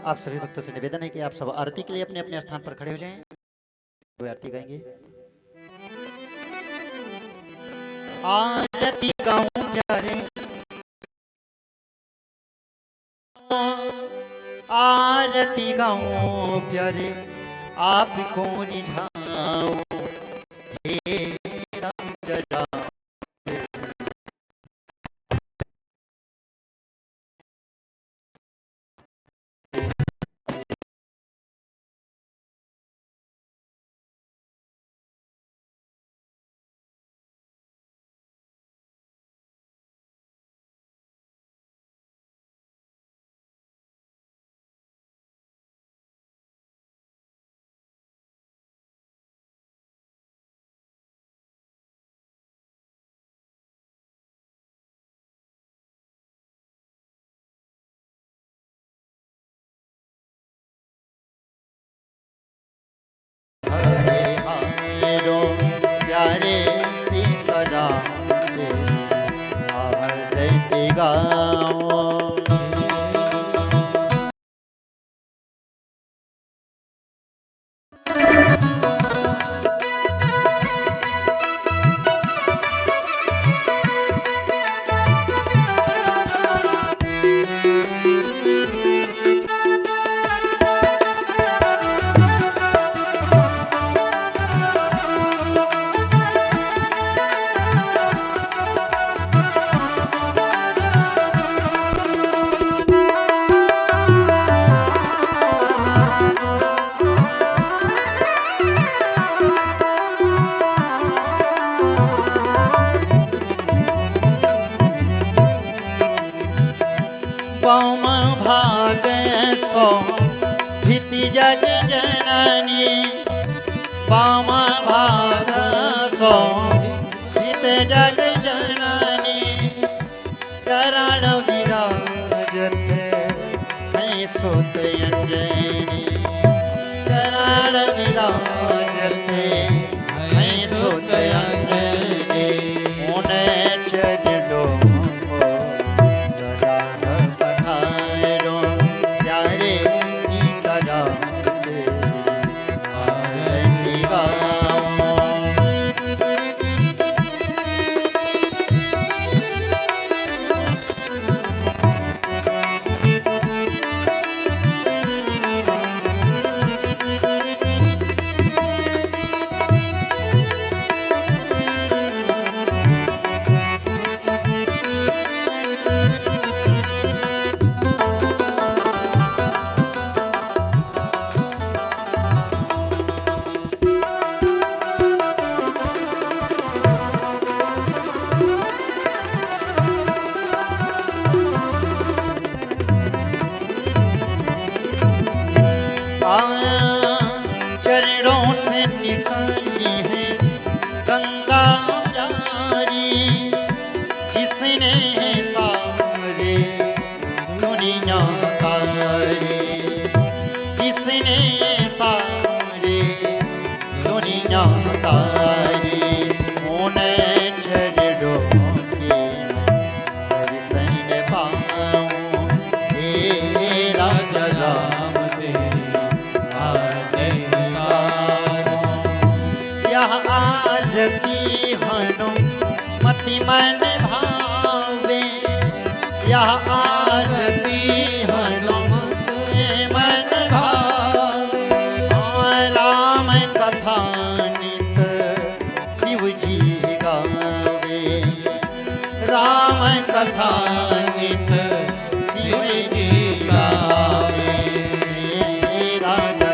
आप सभी भक्तों से निवेदन है कि आप सब आरती के लिए अपने अपने स्थान पर खड़े हो जाएं। वो आरती गाएंगे। आरती गाऊं प्यारे, आरती गाऊं प्यारे, आपको रिझाऊं हे राम जरा। हरे हारो प्यारे सीताराम दे, आरती गाऊं। पम भाग सो भीति जग जननी, पम भाग सो भीत जग जननी, चरण विराजत है सुत अंजनी, चरण विराजत है सुत अंजनी, उन्हें चलो चरणों से निकाली है गंगा जारी, जिसने सारे दुनिया तारी, जिसने सारे दुनिया तारी, उन्हें चरणों के दर्शन पाऊं हे राजा राम। आरती हनुमति मन भावे, यह आरती हनुमति मन भावे, राम कथा नित शिव जी गावे, राम कथा नित शिव जी गावे, राजा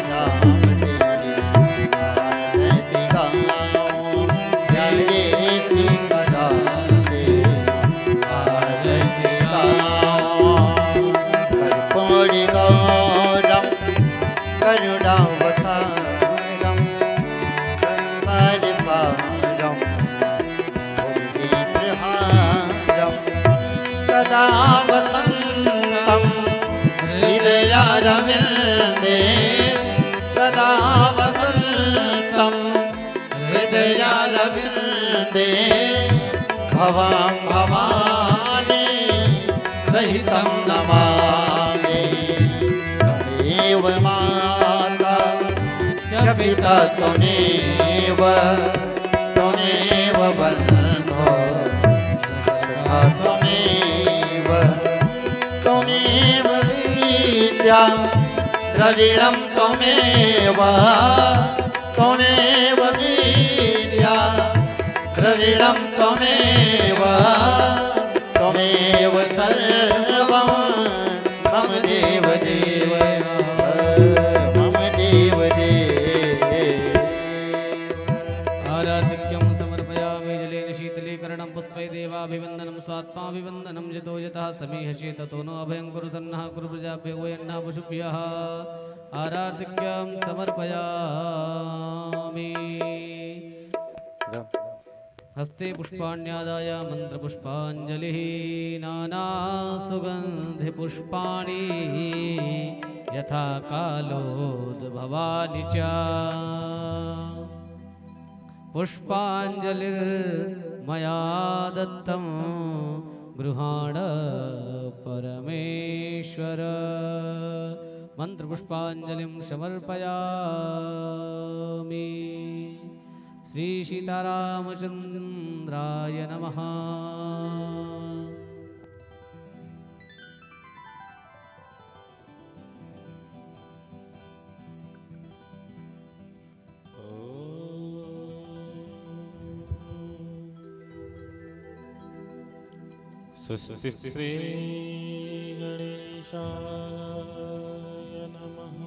करुणावतारम संसारसारम मुरलीधरहारम सदा वसन्तं हृदयारविन्दे, सदा वसन्तं हृदयारविन्दे, भवां भवानी सहितं नमामि। त्वमेव माता च पिता त्वमेव त्वमेव बन्धो सखा त्वमेव त्वमेव विद्या द्रविणं त्वमेव त्वमेव विद्या द्रविणं त्वमेव त्वमेव सर्वं मम देव देव मम देव देव। आराधिक्यं समर्पयामि जलेन शीतलीकरणं पुष्पै देवाभिवन्दनं स्वात्माभिवन्दनं यतो यतः समीहसे ततो नो अभयं कुरु सन्नः कुरु प्रजाभ्यो वयन्नः पशुभ्यः आराधिक्यं समर्पयामि। हस्ते पुष्पाण्यादाय मन्त्रपुष्पाञ्जलिः नानासुगन्धिपुष्पाणि यथा कालोद्भवानि च पुष्पाञ्जलिर्मया दत्तं गृहाण परमेश्वर। मन्त्रपुष्पाञ्जलिं समर्पयामि। श्री सीतारामचन्द्राय नमः। स्वस्ति श्री गणेशाय नमः।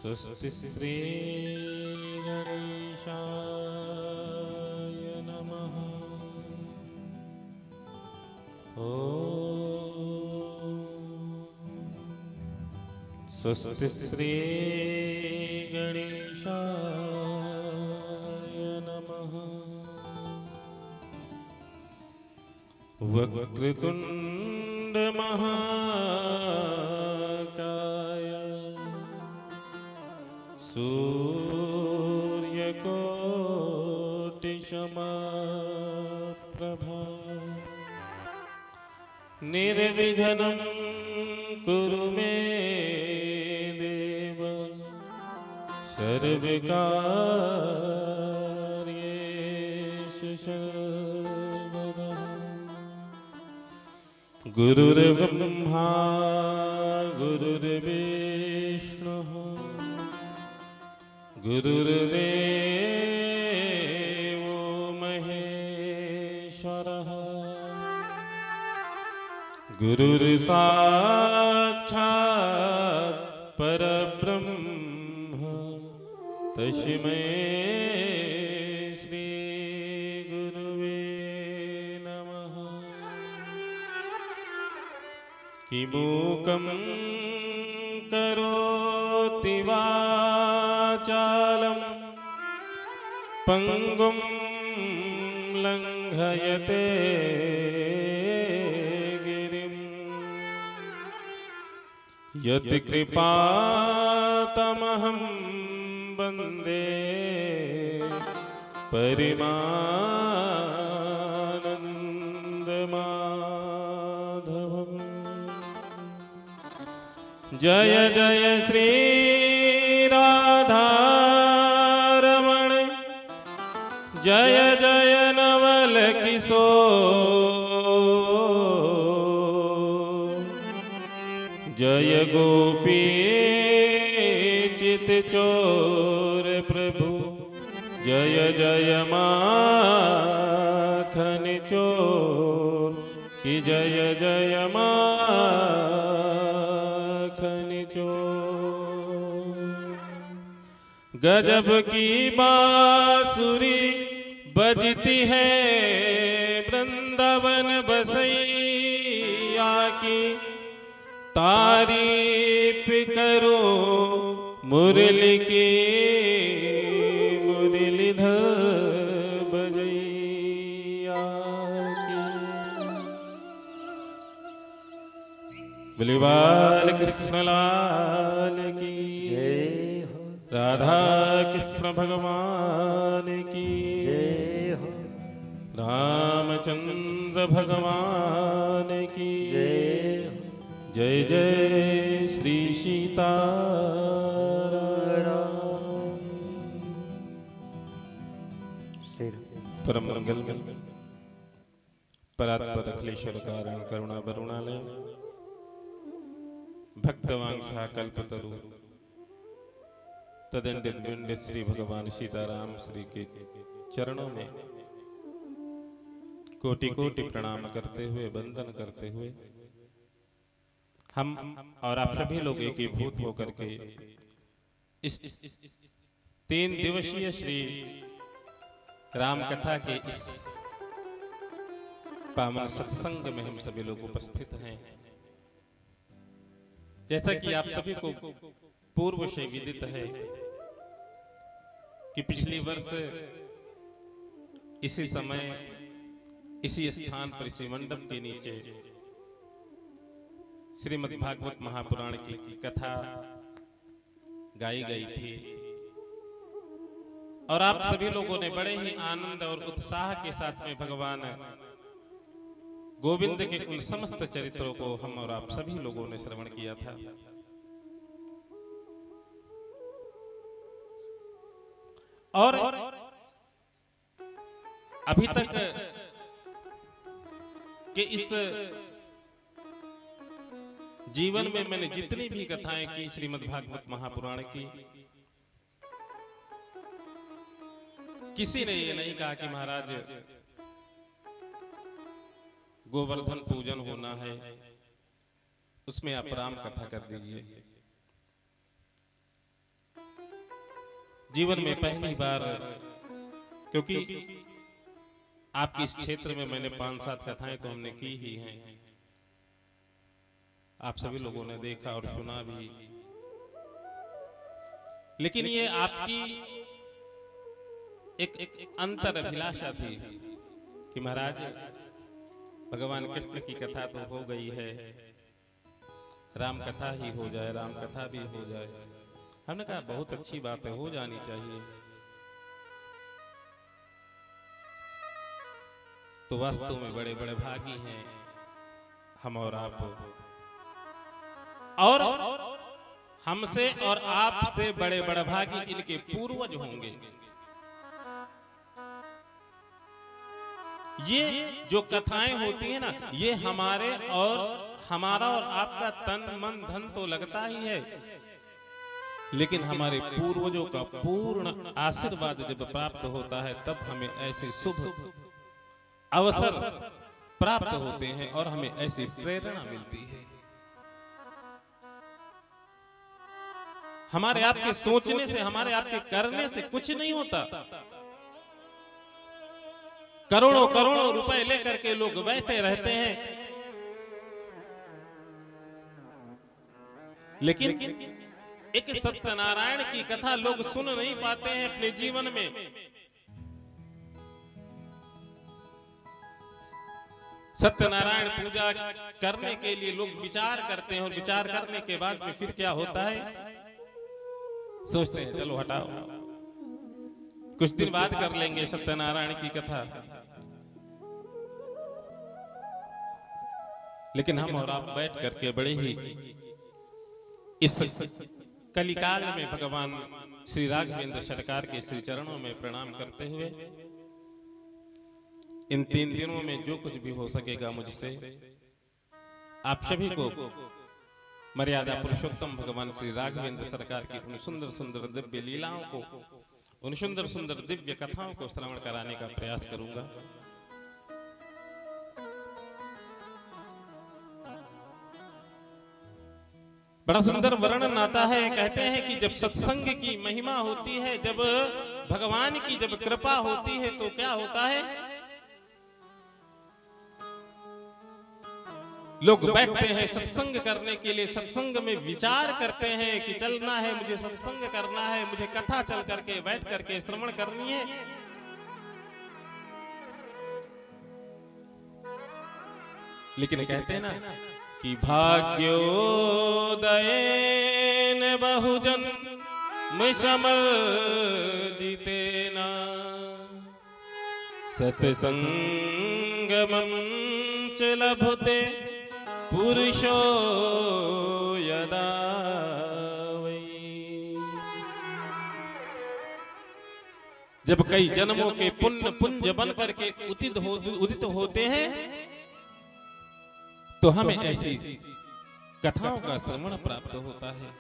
स्वस्ति श्री गणेशाय नमः। स्वस्ति श्री गणेशाय नमः। वक्रतुंड महाकाय सूर्यकोटिसमप्रभा निर्विघ्नं कुरु मे देव सर्वकार्येषु सर्वदा। गुरुर्ब्रह्मा गुरुर्विष्णुः गुरुर्देवो महेश्वरः गुरुर्साक्षात् परब्रह्म तस्मै श्री गुरुवे नमः। किमूकं करोति वाचालं पंगुं लंघयते गिरिं यत् कृपातमहं वन्दे परिमानन्दमाधवम्। जय जय श्री राधारमण जय जय नवल किशोर जय गोपी चित चोर प्रभु जय जय माखन चोर कि जय जय माखन चोर। गजब की बांसुरी बजती है वृंदावन बसैया की तारीफ करो मुरली की मुरलीधर बजैया की। बलिवाल कृष्ण लाल की जय हो राधा कृष्ण भगवान की जय हो राम रामचंद्र भगवान की जय जय जय श्री सीता सिर परम मंगल परात्पर अखिलेश्वर कारण करुणा वरुणालय भक्तवांछा कल्पतरु तदंडित विंडित श्री भगवान सीताराम श्री के चरणों में कोटि कोटि प्रणाम करते हुए वंदन करते हुए हम और आप सभी लोग एकीभूत होकर के इस 3 दिवसीय श्री राम कथा के इस पावन सत्संग में हम सभी लोग उपस्थित हैं। जैसा कि आप सभी को पूर्व से विदित है कि पिछली वर्ष इसी समय इसी स्थान पर इसी मंडप के नीचे श्रीमद् भागवत महापुराण की कथा गाई गई थी और आप सभी लोगों ने बड़े ही आनंद और उत्साह के साथ में भगवान गोविंद के उन समस्त चरित्रों को हम और आप सभी लोगों ने श्रवण किया था। और अभी तक के इस जीवन में मैंने जितनी भी कथाएं की श्रीमद् भागवत महापुराण की, किसी ने ये नहीं कहा कि महाराज गोवर्धन पूजन होना है उसमें आप राम कथा कर दीजिए। जीवन में पहली बार, क्योंकि आपके इस क्षेत्र में मैंने 5-7 कथाएं तो हमने की ही हैं, आप सभी लोगों ने देखा और सुना भी, लेकिन ये आपकी एक अंतर अभिलाषा थी कि महाराज भगवान कृष्ण की कथा तो हो गई है, राम कथा ही हो जाए, राम कथा भी हो जाए। हमने कहा बहुत अच्छी बात है, हो जानी चाहिए। तो वास्तव में बड़े बड़े भागी हैं हम और आप, और हमसे और आपसे बड़े बड़े भागी इनके पूर्वज होंगे। ये जो कथाएं होती है ना, ये हमारा और आपका तन मन धन तो लगता ही है, लेकिन हमारे पूर्वजों का पूर्ण आशीर्वाद जब प्राप्त होता है तब हमें ऐसे शुभ अवसर प्राप्त होते हैं और हमें ऐसी प्रेरणा मिलती है। हमारे आपके सोचने से, हमारे आपके करने से कुछ नहीं होता। करोड़ों करोड़ों रुपए लेकर के लोग बैठे रहते हैं, लेकिन एक सत्यनारायण की कथा लोग सुन नहीं पाते हैं अपने जीवन में। सत्यनारायण पूजा करने के लिए लोग विचार करते हैं और विचार करने के बाद में फिर क्या होता है, सोचते हैं चलो हटाओ, कुछ दिन बाद कर लेंगे सत्यनारायण की कथा। लेकिन हम और आप बैठ करके बड़े ही इस कलिकाल में भगवान श्री राघवेंद्र सरकार के श्री चरणों में प्रणाम करते हुए इन 3 दिनों में जो कुछ भी हो सकेगा मुझसे आप सभी को मर्यादा पुरुषोत्तम भगवान श्री राघवेंद्र सरकार की उन सुंदर सुंदर दिव्य लीलाओं को, उन सुंदर सुंदर दिव्य कथाओं को श्रवण कराने का प्रयास करूंगा। बड़ा सुंदर वर्णन आता है, कहते हैं कि जब सत्संग की महिमा होती है, जब भगवान की जब कृपा होती है तो क्या होता है, लोग बैठते हैं सत्संग करने के लिए, सत्संग में विचार करते हैं कि चलना है, मुझे सत्संग करना है, मुझे कथा चल करके बैठ करके श्रवण करनी है। लेकिन कहते हैं ना कि भाग्योदयेन बहुजन समर्जितेन सत्संगमं च लभते पुरुषो यदा वै। जब कई जन्मों के पुण्य पुंज बन करके उदित होते हैं तो हमें ऐसी कथाओं का श्रवण प्राप्त होता है।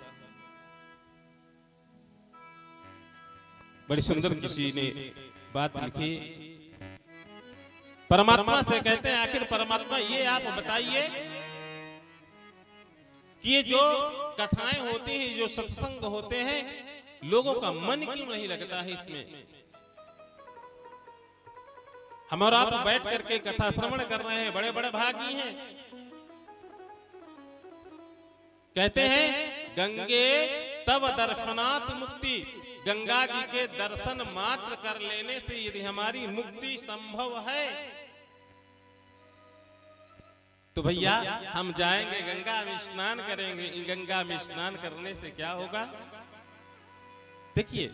बड़ी सुंदर किसी ने बात लिखी, परमात्मा से कहते हैं आखिर परमात्मा ये आप बताइए कि ये जो कथाएं होती हैं, जो सत्संग होते हैं, लोगों का मन क्यों नहीं लगता है इसमें। हम और आप बैठ करके कथा श्रवण कर रहे हैं, बड़े बड़े भागी हैं। कहते हैं गंगे तब दर्शनात् मुक्ति, गंगा जी के दर्शन मात्र कर लेने से यदि हमारी मुक्ति संभव है तो भैया हम जाएंगे गंगा में स्नान करेंगे। गंगा में स्नान करने से क्या होगा? देखिए,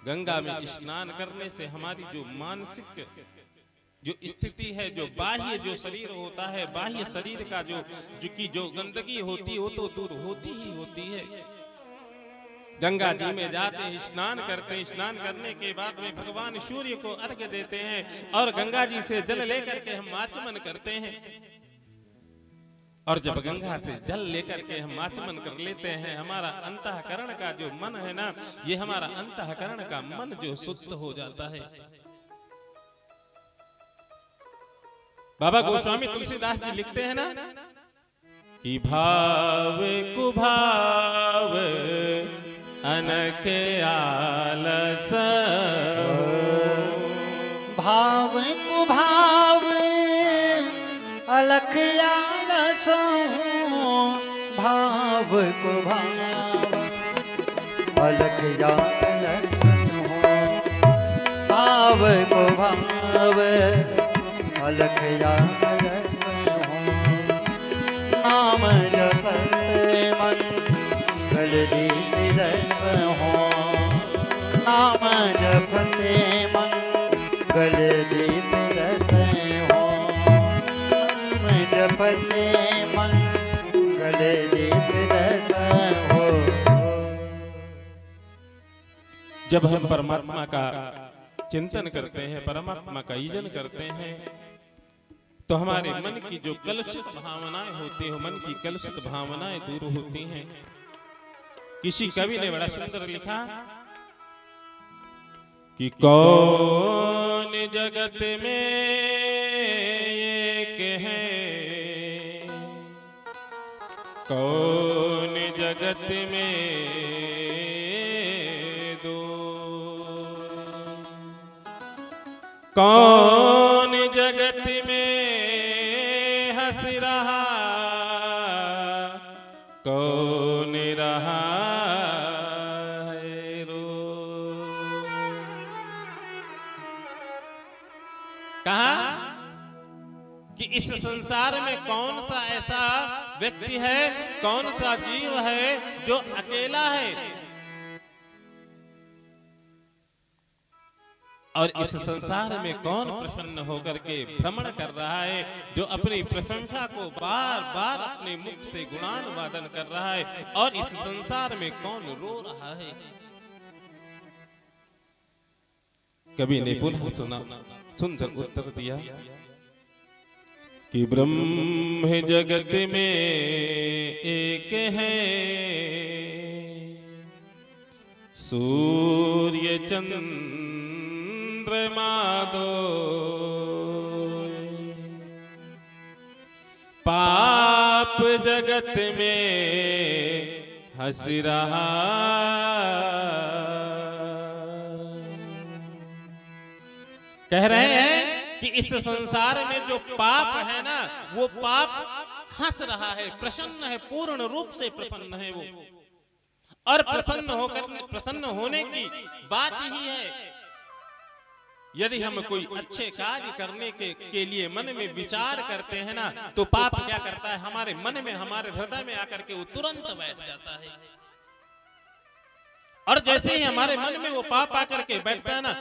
गंगा में स्नान करने से हमारी जो मानसिक जो स्थिति है, जो बाह्य जो शरीर होता है, बाह्य शरीर का जो गंदगी होती है वो तो दूर होती ही होती है। गंगा जी में जाते हैं, स्नान करते हैं, स्नान करने के बाद में भगवान सूर्य को अर्घ्य देते हैं और गंगा जी से जल लेकर के हम आचमन करते हैं। और जब गंगा से जल लेकर के हम आचमन कर लेते हैं, हमारा अंतःकरण का जो मन है ना, ये हमारा अंतःकरण का मन जो शुद्ध हो जाता है। बाबा गोस्वामी तुलसीदास जी लिखते हैं ना कि भाव कुभाव अनख आलस, भाव कुभाव अलख आलस, भाव कुभाव अलख आलस, भाव कुभाव अलख आलस, नाम जपते मन गलती सिरस हो, नाम जपते मन गलती सिरस हो, नाम जपते मन गलती सिरस हो। जब हम परमात्मा का चिंतन करते हैं, परमात्मा का ईजन करते हैं, तो हमारे मन की जो कलुषित भावनाएं होती हैं, मन की कलुषित भावनाएं दूर होती हैं। किसी कवि ने बड़ा सुंदर लिखा कि कौन जगत में एक है, कौन जगत में दो, कौन जगत में हंस रहा, कौन रहा है रो। कहा कि इस संसार में कौन सा ऐसा व्यक्ति है, कौन सा जीव है जो अकेला है, और इस संसार में कौन प्रसन्न होकर के भ्रमण कर रहा है, जो अपनी प्रशंसा को बार बार अपने मुख से गुणानुवादन कर रहा है, और इस संसार में कौन रो रहा है। कवि ने पुनः सुंदर उत्तर दिया कि ब्रह्म जगत में एक है, सूर्य चंद्रमा दो, पाप जगत में हंस रहा, कह रहे हैं कि इस संसार में जो पाप है ना, वो पाप हंस रहा है, प्रसन्न है, पूर्ण रूप से प्रसन्न है वो। और प्रसन्न होने की बात ही है, यदि हम कोई अच्छे कार्य करने के लिए मन में विचार करते हैं ना, तो पाप क्या करता है, हमारे मन में, हमारे हृदय में आकर के वो तुरंत बैठ जाता है। और जैसे ही हमारे मन में वो पाप आकर के बैठता है ना,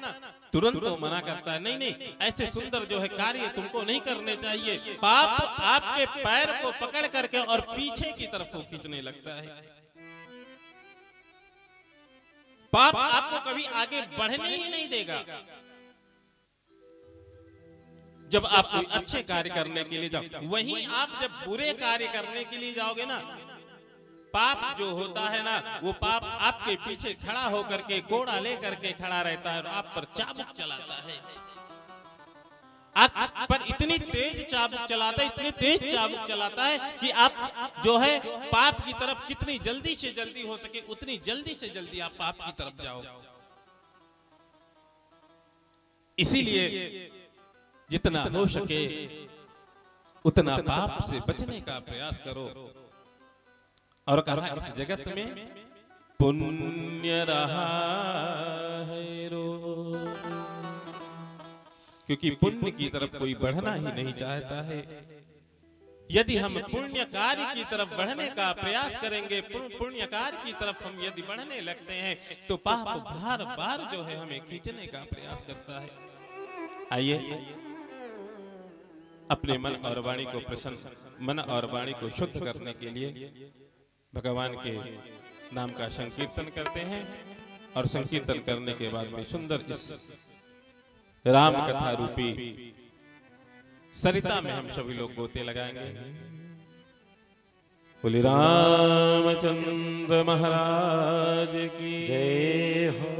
तुरंत वो मना करता है, नहीं नहीं, ऐसे सुंदर जो है कार्य तुमको नहीं करने चाहिए। पाप आपके पैर को पकड़ करके और पीछे की तरफ वो खींचने लगता है। पाप आपको कभी आगे बढ़ने ही नहीं देगा। जब आप कोई अच्छे कार्य करने के लिए जाओ, वहीं आप जब बुरे कार्य करने के लिए जाओगे ना, पाप जो होता है ना, वो पाप आपके पीछे खड़ा होकर के घोड़ा लेकर के खड़ा रहता है और आप पर चाबुक चलाता है। आप पर इतनी तेज चाबुक चलाता है, इतनी तेज चाबुक चलाता है कि आप जो है पाप की तरफ कितनी जल्दी से जल्दी हो सके उतनी जल्दी से जल्दी आप पाप की तरफ जाओ। इसीलिए जितना हो सके उतना पाप से बचने का प्रयास करो। और कहा इस जगत में पुण्य रहा है रोज, क्योंकि पुण्य की तरफ कोई बढ़ना ही नहीं चाहता है। यदि हम पुण्य कार्य की तरफ बढ़ने का प्रयास करेंगे, पुण्य कार्य की तरफ हम यदि बढ़ने लगते हैं, तो पाप बार बार जो है हमें खींचने का प्रयास करता है। आइए अपने मन और वाणी को प्रसन्न, मन और वाणी को शुद्ध करने के लिए भगवान के नाम का संकीर्तन करते हैं। और संकीर्तन करने के बाद में सुंदर इस राम कथा रूपी सरिता में हम सभी लोग गोते लगाएंगे। बोले रामचंद्र महाराज की जय हो।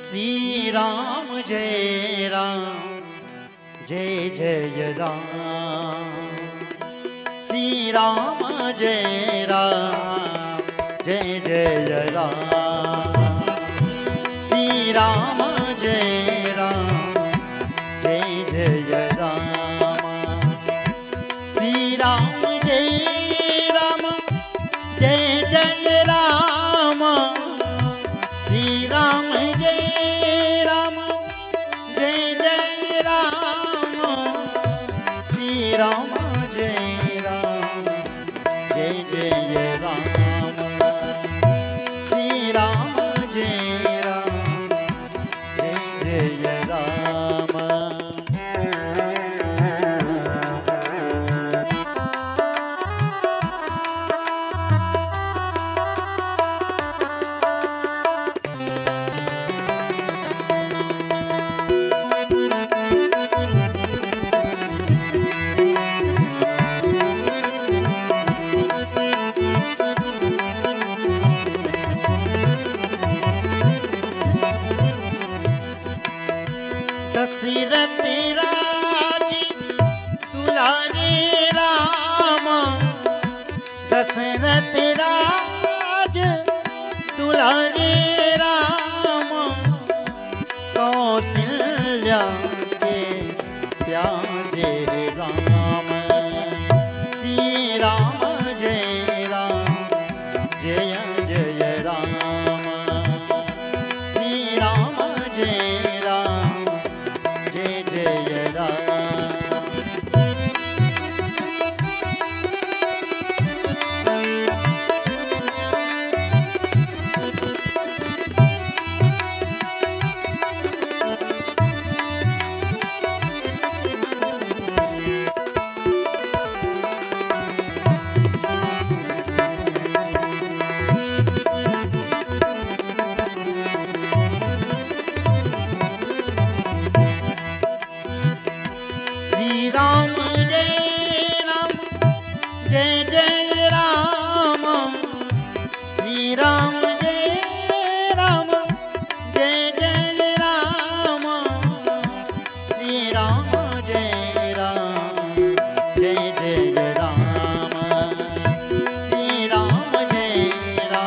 श्री राम जय राम, जय जय राम। श्री राम जय राम, जय जय राम। श्री राम जय राम, जय जय राम। श्री राम जय राम, जय जय राम। श्री राम जय राम, जय जय राम। श्री राम जय राम, जय जय राम। श्री राम जय राम, जय जय राम। दशरथ राज दुलारे राम, दशरथ राज दुलारे राम। कौशल्या के प्यारे राम। श्री राम जय राम, जय जय राम। श्री राम जय राम, जय जय राम। श्री राम जय राम, जय जय राम। श्री राम जय राम, जय जय राम। श्री राम जय राम, जय जय राम। श्री राम जय राम, जय जय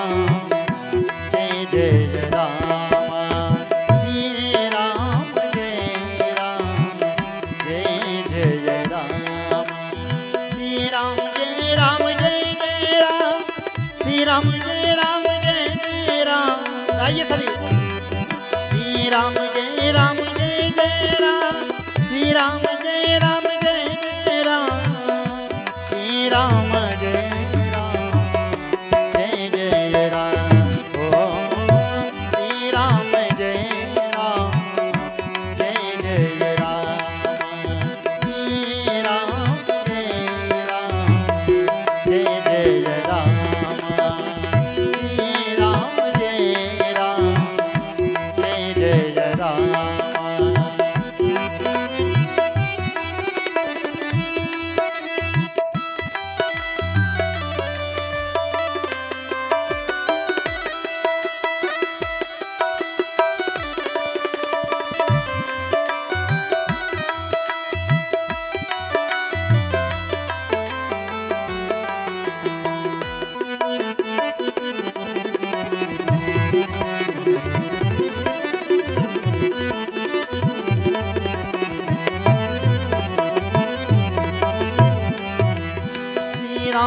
राम। श्री राम जय राम, जय जय राम। श्री राम जय राम, जय जय राम। श्री राम जय राम, जय जय राम। आइए सभी। श्री राम जय राम, जय जय राम। श्री राम जय राम, जय जय राम। श्री राम जय राम, जय जय राम। ओ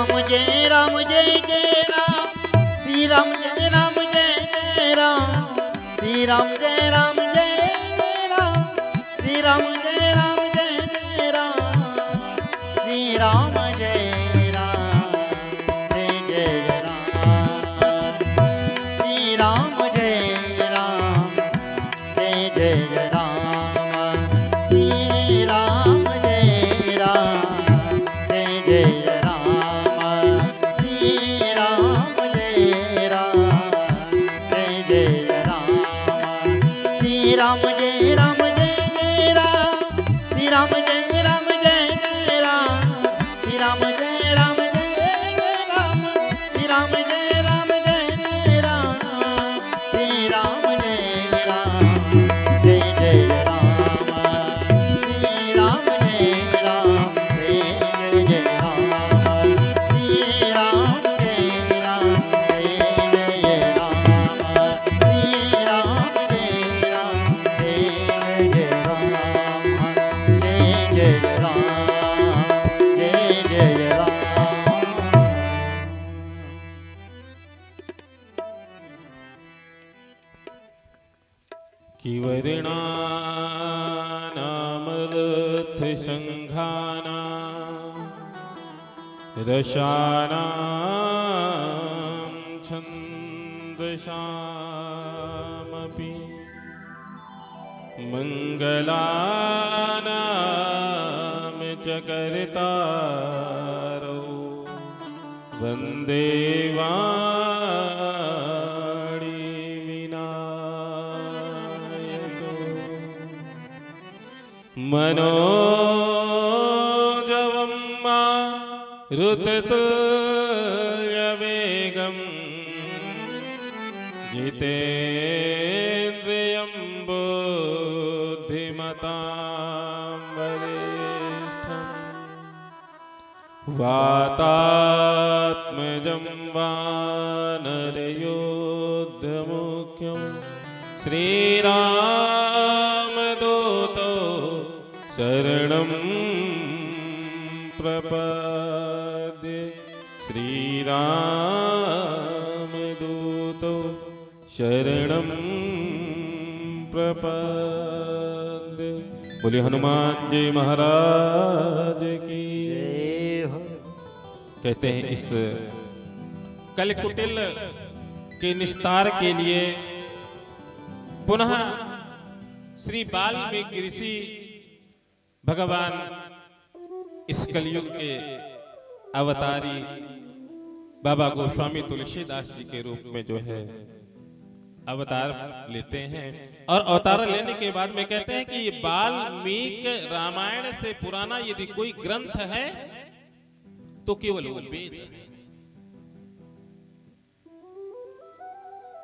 राम जय राम जय जय राम, श्री राम जय राम जय जय राम, श्री राम जय राम जय जय राम, श्री राम जय राम जय जय राम, श्री राम जय राम जय जय राम, श्री राम जय राम जय जय राम, श्री राम जय राम जय जय राम, श्री राम जय राम जय जय राम, श्री राम जय राम जय जय राम, श्री राम जय राम जय जय राम, श्री राम जय राम जय जय राम, श्री राम जय राम जय जय राम, श्री राम जय राम जय जय राम, श्री राम जय राम जय जय राम, श्री राम जय राम जय जय राम, श्री राम जय राम जय जय राम, जय जय राम जय जय राम। किवर्णानामर्थ संघाना रसानां छन्दसामपि मङ्गलानां च कर्तारौ वन्दे वाणी विनायको मनोजवं मारुततुल्यवेगं जितेन्द्रियं बुद्धिमतां वरिष्ठं वातात्मजं वानरयोद्धमुख्यं श्रीरामदूतो शरणं प्रपद्ये, श्रीरामदूतो शरणं प्रपद्ये। बोले हनुमान जी महाराज की जय हो। कहते हैं इस कलकुटिल के निस्तार के लिए पुनः श्री वाल्मीकि ऋषि भगवान इस कलयुग के अवतारी बाबा गोस्वामी तुलसीदास जी के रूप में जो है अवतार लेते हैं। और अवतार लेने के बाद में कहते हैं कि ये वाल्मीकि रामायण से पुराना यदि कोई ग्रंथ है तो केवल वो वेद है,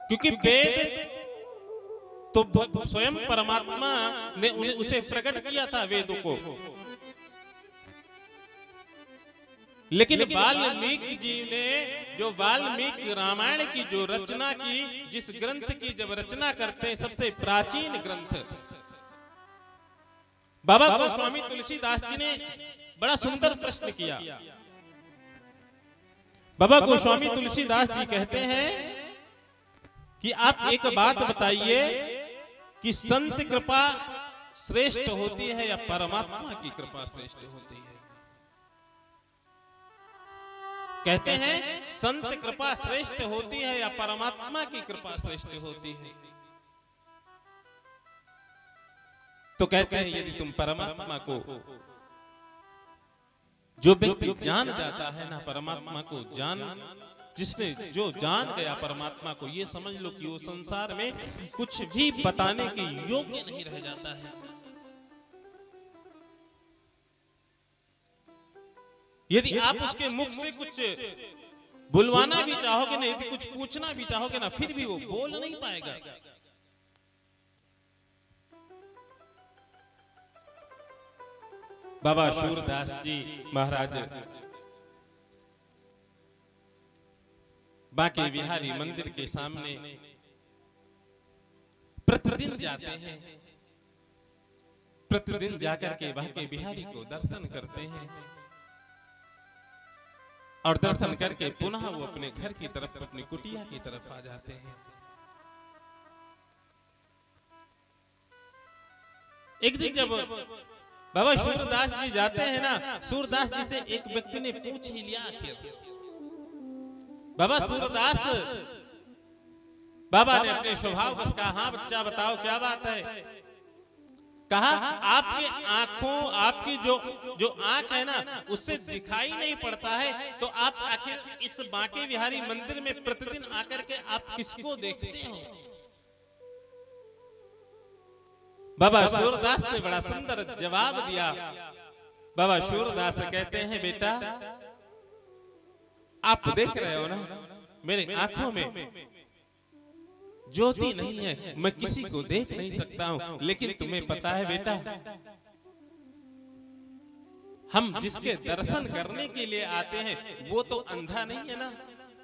क्योंकि वेद तो स्वयं परमात्मा ने उसे प्रकट किया था वेदों को, लेकिन वाल्मीकि जी ने जो वाल्मीकि रामायण की जो रचना की, जिस ग्रंथ की जब रचना करते हैं सबसे प्राचीन ग्रंथ, बाबा गोस्वामी तुलसीदास जी ने बड़ा सुंदर प्रश्न किया। बाबा गोस्वामी तुलसीदास जी कहते हैं कि आप एक बात बताइए कि संत कृपा श्रेष्ठ होती है या परमात्मा की कृपा श्रेष्ठ होती है। कहते हैं संत कृपा श्रेष्ठ होती है या परमात्मा की कृपा श्रेष्ठ होती है। तो कहते हैं यदि तुम परमात्मा को, जो व्यक्ति जान जाता है ना परमात्मा को, जिसने जो जान गया परमात्मा को, ये समझ लो कि वो संसार में कुछ भी बताने के योग्य नहीं रह जाता है। यदि आप उसके मुख से कुछ बुलवाना भी चाहोगे ना, यदि कुछ पूछना भी चाहोगे ना, फिर भी वो बोल नहीं पाएगा। बाबा सूरदास जी महाराज बांके बिहारी मंदिर के सामने प्रतिदिन जाते हैं, प्रतिदिन जाकर के बांके बिहारी को दर्शन करते हैं। और दर्शन करके पुनः वो अपने घर की तरफ, अपनी कुटिया की तरफ आ जाते हैं। एक दिन जब बाबा सूरदास जी जाते हैं ना, सूरदास जी से एक व्यक्ति ने पूछ ही लिया आखिर, बाबा सूरदास, बाबा ने अपने स्वभाव बस कहा, हाँ बच्चा बताओ क्या बात है। कहा आपकी आंखों, आपकी जो आंख है ना उससे दिखाई नहीं पड़ता है, तो आप आखिर इस बांके बिहारी मंदिर में प्रतिदिन आकर के आप किसको देखते हो। बाबा सूरदास ने बड़ा सुंदर जवाब दिया। बाबा सूरदास कहते हैं, बेटा आप देख रहे हो ना मेरे आंखों में ज्योति नहीं है, मैं किसी को देख नहीं सकता हूं, लेकिन तुम्हें पता है बेटा, हम जिसके दर्शन करने के लिए आते हैं वो तो अंधा नहीं है ना,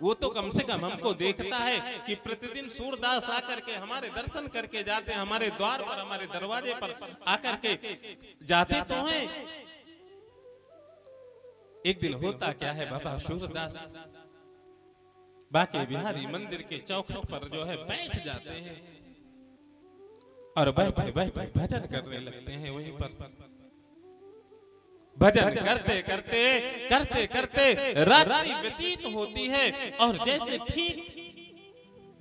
वो तो कम से कम हमको देखता है कि प्रतिदिन सूरदास आकर के हमारे दर्शन करके जाते हैं, हमारे द्वार पर, हमारे दरवाजे पर आकर के जाते तो हैं। एक दिन होता क्या है, बाबा सूरदास बांके बिहारी मंदिर के चौखट पर जो है बैठ जाते हैं और बैठे बैठे भजन करने लगते हैं। वहीं पर भजन करते करते करते करते रात्रि व्यतीत होती है और जैसे ठीक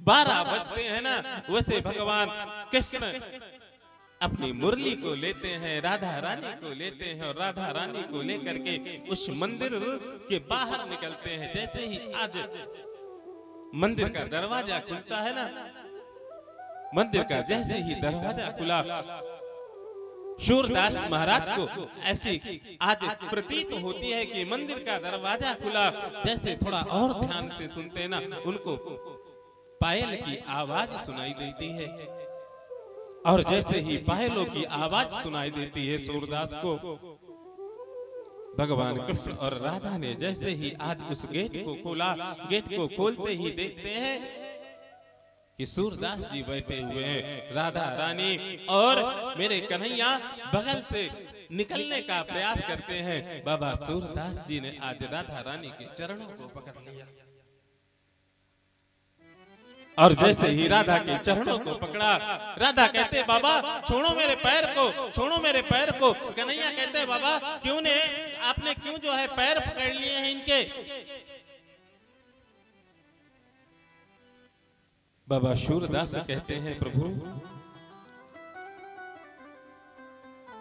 12 बजते हैं ना, वैसे भगवान कृष्ण अपनी मुरली को लेते हैं, राधा रानी को लेते हैं और राधा रानी को लेकर के उस मंदिर के बाहर निकलते हैं। जैसे ही आज मंदिर का दरवाजा खुलता है ना, मंदिर का जैसे ही दरवाजा खुला, सूरदास महाराज को ऐसी आज प्रतीत होती है कि मंदिर का दरवाजा खुला, जैसे थोड़ा और ध्यान से सुनते ना, उनको पायल की आवाज सुनाई देती है। और जैसे ही पायलों की आवाज सुनाई देती है सूरदास को, भगवान कृष्ण और राधा ने जैसे ही आज उस गेट को खोला, गेट को खोलते ही देखते हैं कि सूरदास जी बैठे हुए हैं, राधा रानी और मेरे कन्हैया बगल से निकलने का प्रयास करते हैं। बाबा सूरदास जी ने आज राधा रानी के चरणों को पकड़ लिया और जैसे ही राधा के चरणों को पकड़ा, राधा कहते बाबा छोड़ो मेरे पैर को, छोड़ो मेरे पैर को। कन्हैया कहते बाबा क्यों ने, आपने क्यों जो है पैर पकड़ लिए हैं इनके। बाबा सूरदास कहते हैं प्रभु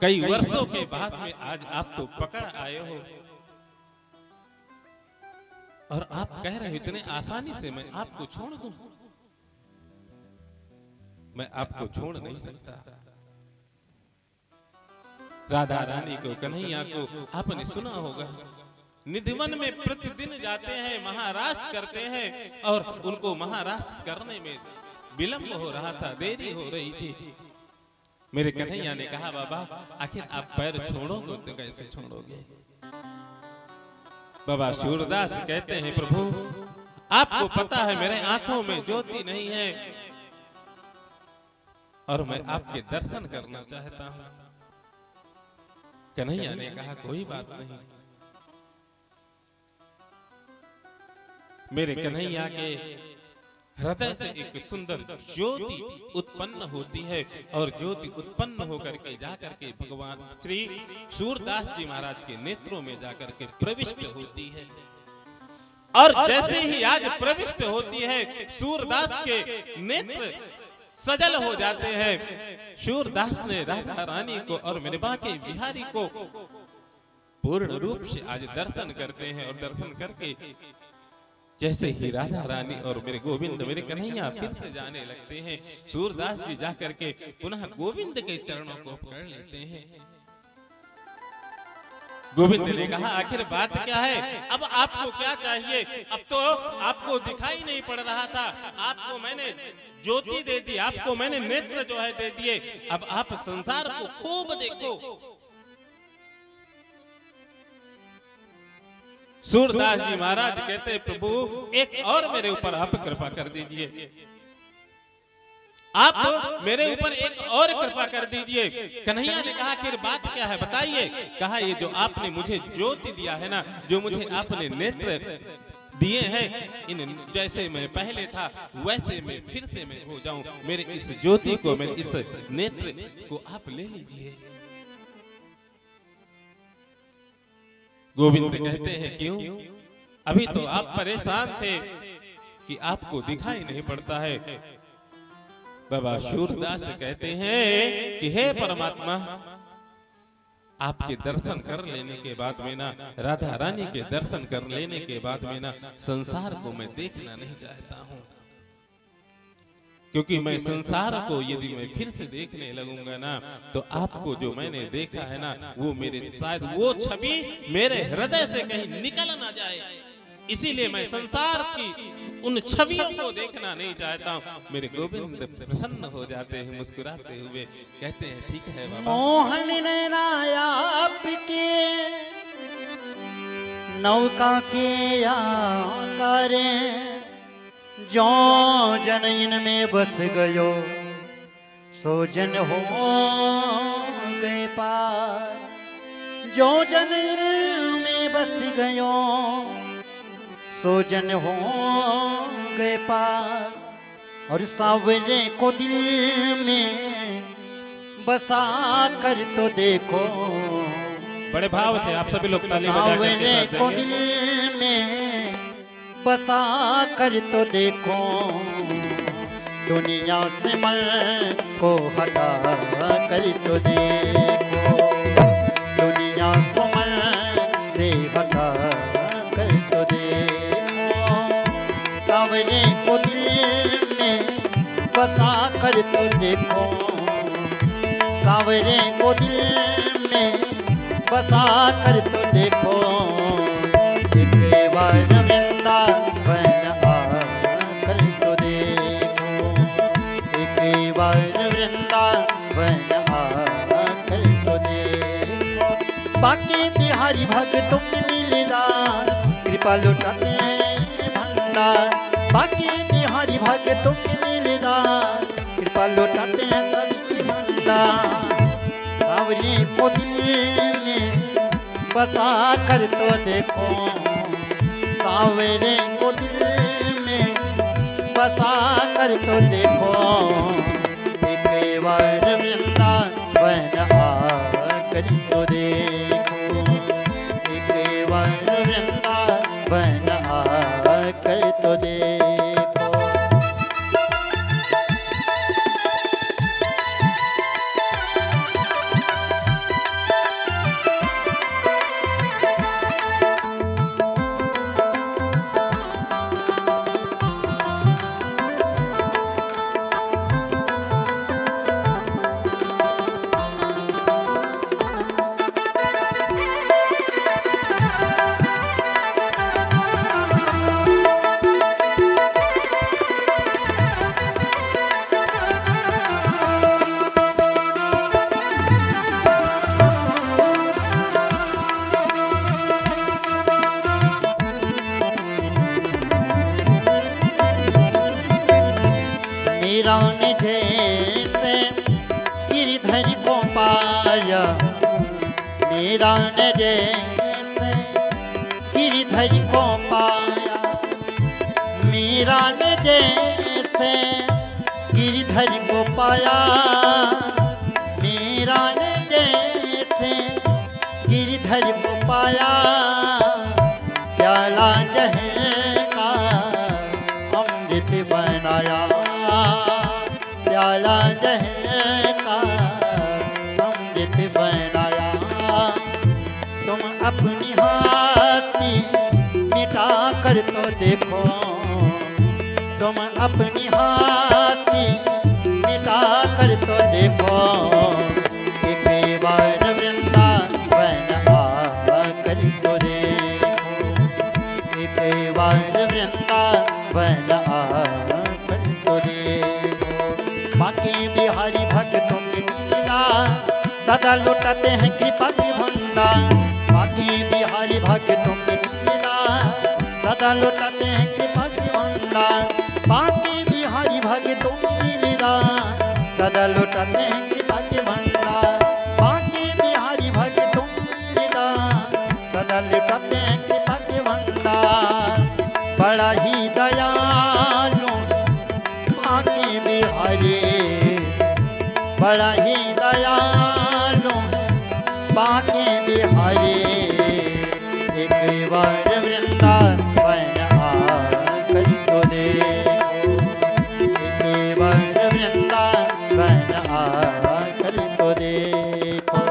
कई वर्षों के बाद में आज आप तो पकड़ आए हो और आप कह रहे हो इतने आसानी से मैं आपको छोड़ दूं। मैं आपको छोड़ नहीं सकता। राधा रानी को, कन्हैया को आपने सुना होगा, निधिवन में प्रतिदिन जाते हैं, महारास करते हैं और उनको महारास करने में विलंब हो रहा था, देरी हो रही थी। मेरे कन्हैया ने कहा बाबा आखिर आप पैर छोड़ोगे तो कैसे छोड़ोगे। बाबा सूरदास कहते हैं प्रभु आपको पता है मेरे आंखों में ज्योति नहीं है और मैं आपके दर्शन करना चाहता हूं। कन्हैया ने कहा कोई बात नहीं। मेरे कन्हैया के हृदय से एक सुंदर ज्योति उत्पन्न होती है और ज्योति उत्पन्न होकर के जाकर के भगवान श्री सूरदास जी महाराज के नेत्रों में जाकर के प्रविष्ट होती है। और जैसे ही आज प्रविष्ट होती है सूरदास के नेत्र सजल हो जाते हैं। सूरदास ने राधा रानी को और मेरे बांके बिहारी को पूर्ण रूप से आज दर्शन करते हैं और दर्शन करके जैसे ही राधा रानी और मेरे गोविंद मेरे कन्हैया फिर से जाने लगते हैं, सूरदास जी जाकर के पुनः गोविंद के चरणों को पकड़ लेते हैं। गोविंद ने कहा आखिर बात क्या है, अब आपको क्या चाहिए। अब तो आपको दिखाई नहीं पड़ रहा था, आपको मैंने ज्योति दे दी, आपको मैंने नेत्र जो है दे दिए, अब आप संसार को खूब देखो। सूरदास जी महाराज कहते प्रभु एक और मेरे ऊपर आप कृपा कर दीजिए। आप मेरे ऊपर एक और कृपा कर दीजिए। कन्हैया ने कहा कि बात क्या है बताइए। कहा ये जो आपने मुझे ज्योति दिया है ना, जो मुझे आपने नेत्र दिए हैं, इन जैसे मैं पहले था वैसे मैं फिर से मैं हो जाऊं। मेरे इस ज्योति को, मेरे इस नेत्र को आप ले लीजिए। गोविंद कहते हैं क्यों? अभी तो आप परेशान थे कि आपको दिखाई नहीं पड़ता है। बाबा सूरदास कहते हैं कि हे परमात्मा, आपके दर्शन कर लेने के बाद में ना, राधा रानी के दर्शन कर लेने के बाद में ना, संसार को मैं देखना नहीं चाहता हूं। क्योंकि मैं संसार को यदि मैं फिर से देखने लगूंगा ना, तो आपको जो मैंने देखा है ना, वो मेरे शायद वो छवि मेरे हृदय से कहीं निकल ना जाए। इसीलिए मैं संसार की उन छवियों को देखना नहीं चाहता हूं। मेरे गोविंद प्रसन्न हो जाते हैं, मुस्कुराते हुए कहते हैं ठीक है बाबा। मोहन नैना आपके नौका के आकारे, जो जन इनमें बस गयो सो जन हो गए पार। जो जन इनमें बस गयो सो जन हो गए पार। और सावरे को दिल में बसा कर तो देखो, बड़े भाव से आप सभी लोग ताली बजा कर सावरे के साथ को देंगे। दिल में बसा कर तो देखो, दुनिया से मन को हटा कर तो देखो, दुनिया को मन से हटा कर तो देखो। सावरे को दिल में बसा कर तो देखो, सावरे को दिल में बसा कर तो देखो। एक बार वृंदावन आकर तो देखो, एक बार वृंदावन आकर तो देखो। बाकी बिहारी भक्तों की लीला कृपा लुटाते हैं भंडार। बाकी बिहारी भक्तों की लीला कृपा लुटाते हैं सबकी भंडार। सावरी को दिल में बसा कर तो देखो, सावरे को दिल में बसा कर तो देखो। एक बार वृंदावन आकर तो देखो, एक बार वृंदावन आकर तो देखो। मीरा ने जैसे गिरधर को पाया, मीरा ने जैसे गिरधर को पाया, मीरा ने जैसे गिरधर को पाया, मीरा ने जैसे गिरधर को पाया। प्याला जहर का अमृत बनाया, प्याला जहर का अमृत बनाया। तुम अपनी हाथी मिटा कर तो देखो, तुम अपनी हाथी मिटा कर तो देखो। एक बार वृंदावन आकर तो देखो, एक बार वृंदावन आकर तो देखो। बाकी बिहारी भक्तों की लीला सदा लुटाते हैं कृपा की भंडार। बाकी बिहारी भक्तों की लीला सदा लुटाते हैं कृपा की भंडार। बाकी बिहारी भक्तों की लीला बड़ा ही दयालु बाके बिहारी एक बार वृंदावन आकर तो देखो एक बार वृंदावन आकर तो देखो।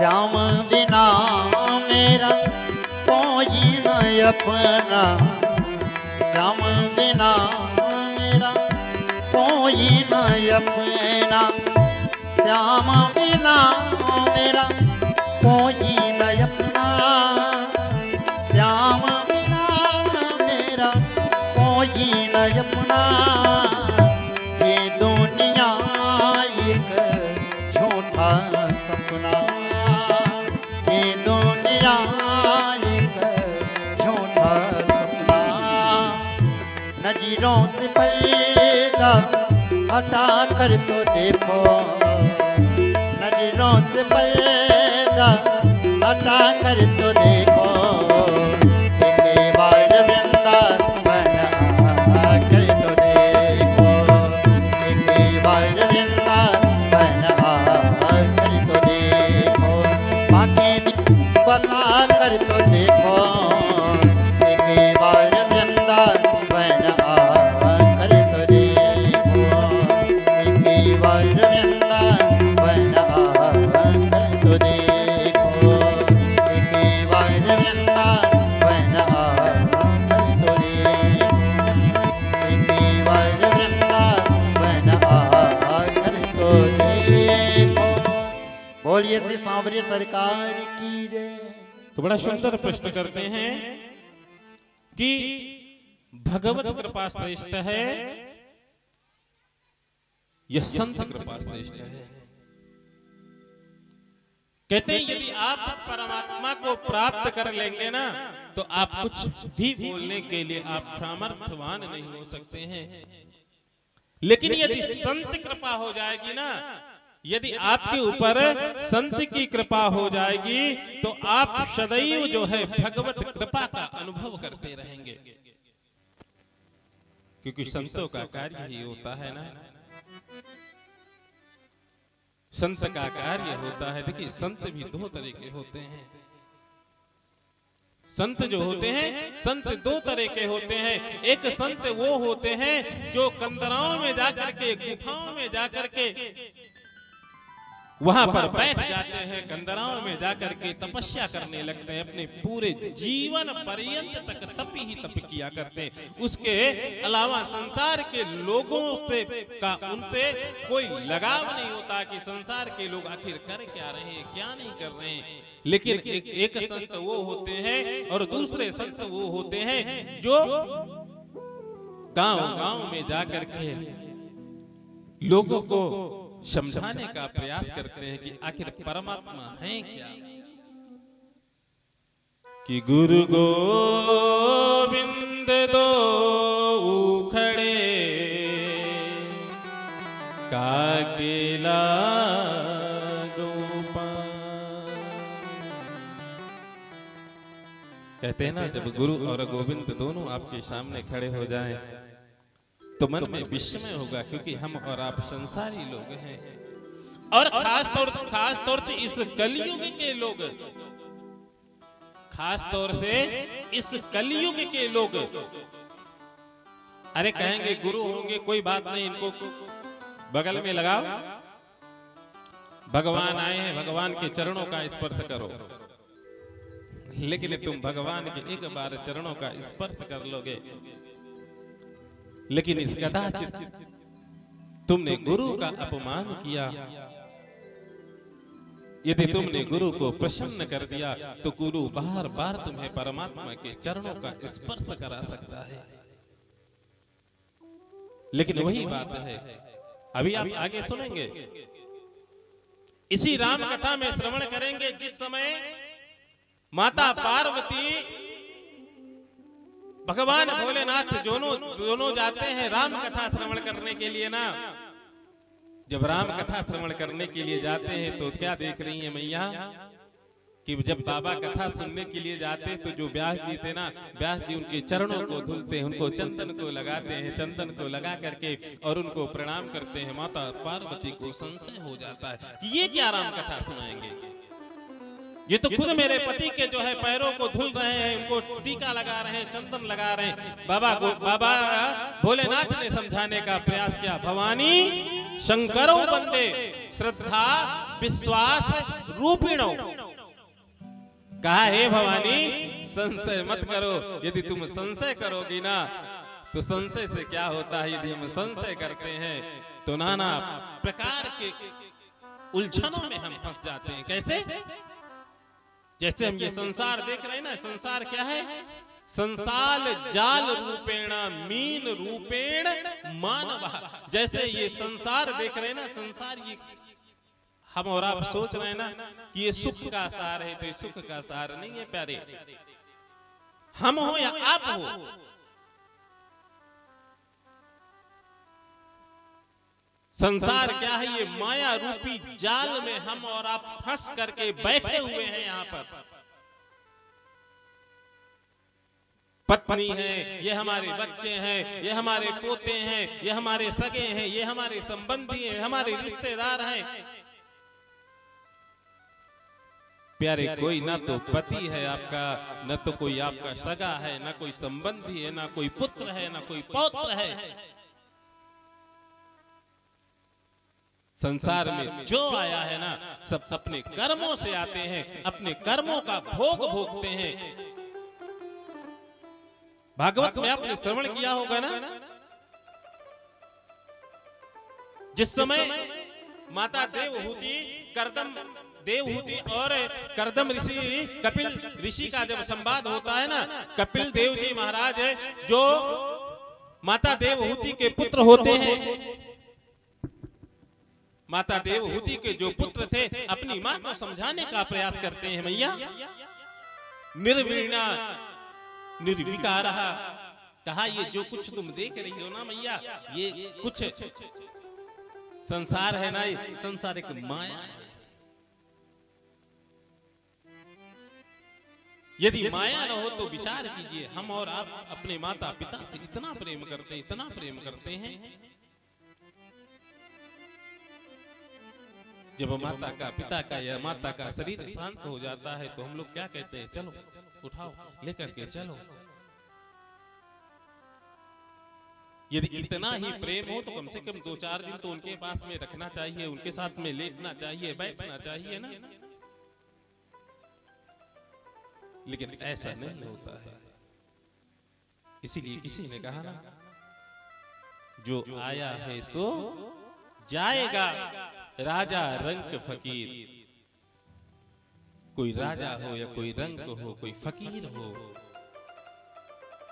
श्याम बिना मेरा कोई न अपना श्याम बिना मेरा कोई न अपना श्याम बिना मेरा कोई न अपना श्याम बिना मेरा कोई न अपना। ये दुनिया एक झूठा सपना ये दुनिया एक झूठा सपना। नजरों से पर्दा हटा कर तो देखो नजरों से पर्दा हटा कर तो देखो एक बार वृंदावन आकर तो देखो एक बार वृंदावन आकर तो देखो बाकी बता कर तो देखो एक बार वृंदावन आकर तो देखो एक बार वृंदावन आकर तो देखो एक बार वृंदावन आकर तो देखो एक बार वृंदावन आकर तो देखो। बोलिए श्री सांवरिया सरकार की जय। तो बड़ा सुंदर प्रश्न करते हैं कि भगवत कृपा श्रेष्ठ है यह संत कृपा श्रेष्ठ है। कहते हैं यदि आप परमात्मा को प्राप्त कर लेंगे ना तो आप कुछ भी बोलने के लिए आप सामर्थ्यवान नहीं हो सकते हैं। लेकिन यदि संत कृपा हो जाएगी ना यदि आपके ऊपर संत की कृपा हो जाएगी तो आप सदैव जो है भगवत कृपा का अनुभव करते रहेंगे क्योंकि संतों का कार्य ही होता है ना। संत का कार्य होता है देखिए संत भी दो तरह के होते हैं। संत जो होते हैं संत दो तरह के होते हैं। एक संत वो होते हैं जो कंदराओं में जाकर के गुफाओं में जाकर के वहां पर बैठ जाते हैं कंदराओं में जाकर के तपस्या करने लगते हैं अपने पूरे जीवन पर्यंत तक तप ही तप किया करते हैं। उसके अलावा संसार के लोगों से का उनसे कोई लगाव नहीं होता कि संसार के लोग आखिर कर क्या रहे हैं क्या नहीं कर रहे हैं। लेकिन एक संत वो होते हैं और दूसरे संत वो होते हैं जो गांव-गांव में जाकर के लोगों को समझाने का प्रयास करते हैं कि आखिर परमात्मा है क्या। कि गुरु गोविंद दो उखड़े काकेला कहते हैं ना जब गुरु और गोविंद दोनों आपके सामने खड़े हो जाएं तो मन में विस्मय होगा क्योंकि हम और आप संसारी लोग हैं और खास तौर से इस कलयुग के लोग खास तौर से इस कलयुग के लोग अरे कहेंगे गुरु होंगे कोई बात नहीं इनको बगल में लगाओ भगवान आए हैं भगवान के चरणों का स्पर्श करो। लेकिन तुम भगवान के एक बार चरणों का स्पर्श कर लोगे लेकिन इस कदाचित तुमने गुरु का अपमान किया। यदि तुमने गुरु को प्रसन्न कर दिया तो गुरु बार बार तुम्हें परमात्मा के चरणों का स्पर्श करा सकता है। लेकिन वही बात है, अभी आप आगे सुनेंगे, इसी राम कथा में श्रवण करेंगे जिस समय माता पार्वती भगवान भोलेनाथ दोनों जाते हैं राम कथा श्रवण करने के लिए ना। जब राम कथा श्रवण करने के लिए जाते हैं तो क्या देख रही हैं मैया कि जब बाबा कथा सुनने के लिए जाते हैं तो जो व्यास जी थे ना, व्यास जी उनके चरणों को धुलते हैं, उनको चंदन को लगाते हैं, चंदन को लगा करके और उनको प्रणाम करते हैं। माता पार्वती को संशय हो जाता है कि ये क्या राम कथा सुनाएंगे, ये तो खुद मेरे पति के जो है पैरों को धुल रहे हैं, उनको टीका लगा रहे हैं, चंदन लगा रहे हैं। बाबा भोलेनाथ ने समझाने का प्रयास किया, भवानी शंकरो बंदे श्रद्धा विश्वास रूपिणो। कहा हे भवानी संशय मत करो, यदि तुम संशय करोगी ना तो संशय से क्या होता है, यदि हम संशय करते हैं तो नाना प्रकार के उलझनों में हम फंस जाते हैं। कैसे? जैसे हम ये संसार देख रहे हैं ना, संसार क्या है? संसार जाल रूपेण मीन रूपेण मानव। जैसे ये संसार देख रहे हैं ना, संसार ये हम और आप सोच रहे हैं ना कि ये सुख का सार है, तो ये सुख का सार नहीं है प्यारे। हम हो या आप हो, संसार क्या है? ये माया रूपी जाल में हम और आप फंस करके बैठे हुए हैं। यहाँ पर पत्नी है, ये हमारे बच्चे हैं, ये हमारे पोते हैं, ये हमारे सगे हैं, ये हमारे संबंधी हैं, हमारे रिश्तेदार हैं। प्यारे कोई ना तो पति है आपका, न तो कोई आपका सगा है, ना कोई संबंधी है, ना कोई पुत्र है, ना कोई पौत्र है। संसार में जो आया है ना, सब अपने कर्मों से आते हैं, अपने कर्मों का भोग भोगते हैं। भागवत में आपने श्रवण किया होगा ना, जिस समय माता देवहूति देवहूति और करदम ऋषि कपिल ऋषि का जब संवाद होता है ना, कपिल देव जी महाराज जो माता देवहूति के पुत्र होते हैं, माता देवहूति के जो पुत्र थे अपनी मां को समझाने का प्रयास करते हैं, मैया निर्वीणा निर्विकार। कहा ये जो कुछ तुम देख रही हो ना मैया, ये कुछ संसार है ना, ये संसार एक माया है। यदि माया न हो तो विचार कीजिए, हम और आप अपने माता पिता से इतना प्रेम करते हैं, इतना प्रेम करते हैं। जब माता का पिता का या माता का शरीर शांत हो जाता है तो हम लोग क्या कहते हैं, चलो उठाओ लेकर के चलो। यदि इतना ही प्रेम हो तो कम से कम 2-4 दिन तो उनके पास में रखना चाहिए, उनके साथ में लेटना चाहिए, बैठना चाहिए ना। लेकिन ऐसा नहीं होता है। इसीलिए किसी ने कहा ना, जो आया है सो जाएगा, राजा रंक फकीर। कोई राजा हो या कोई रंक हो, कोई फकीर हो,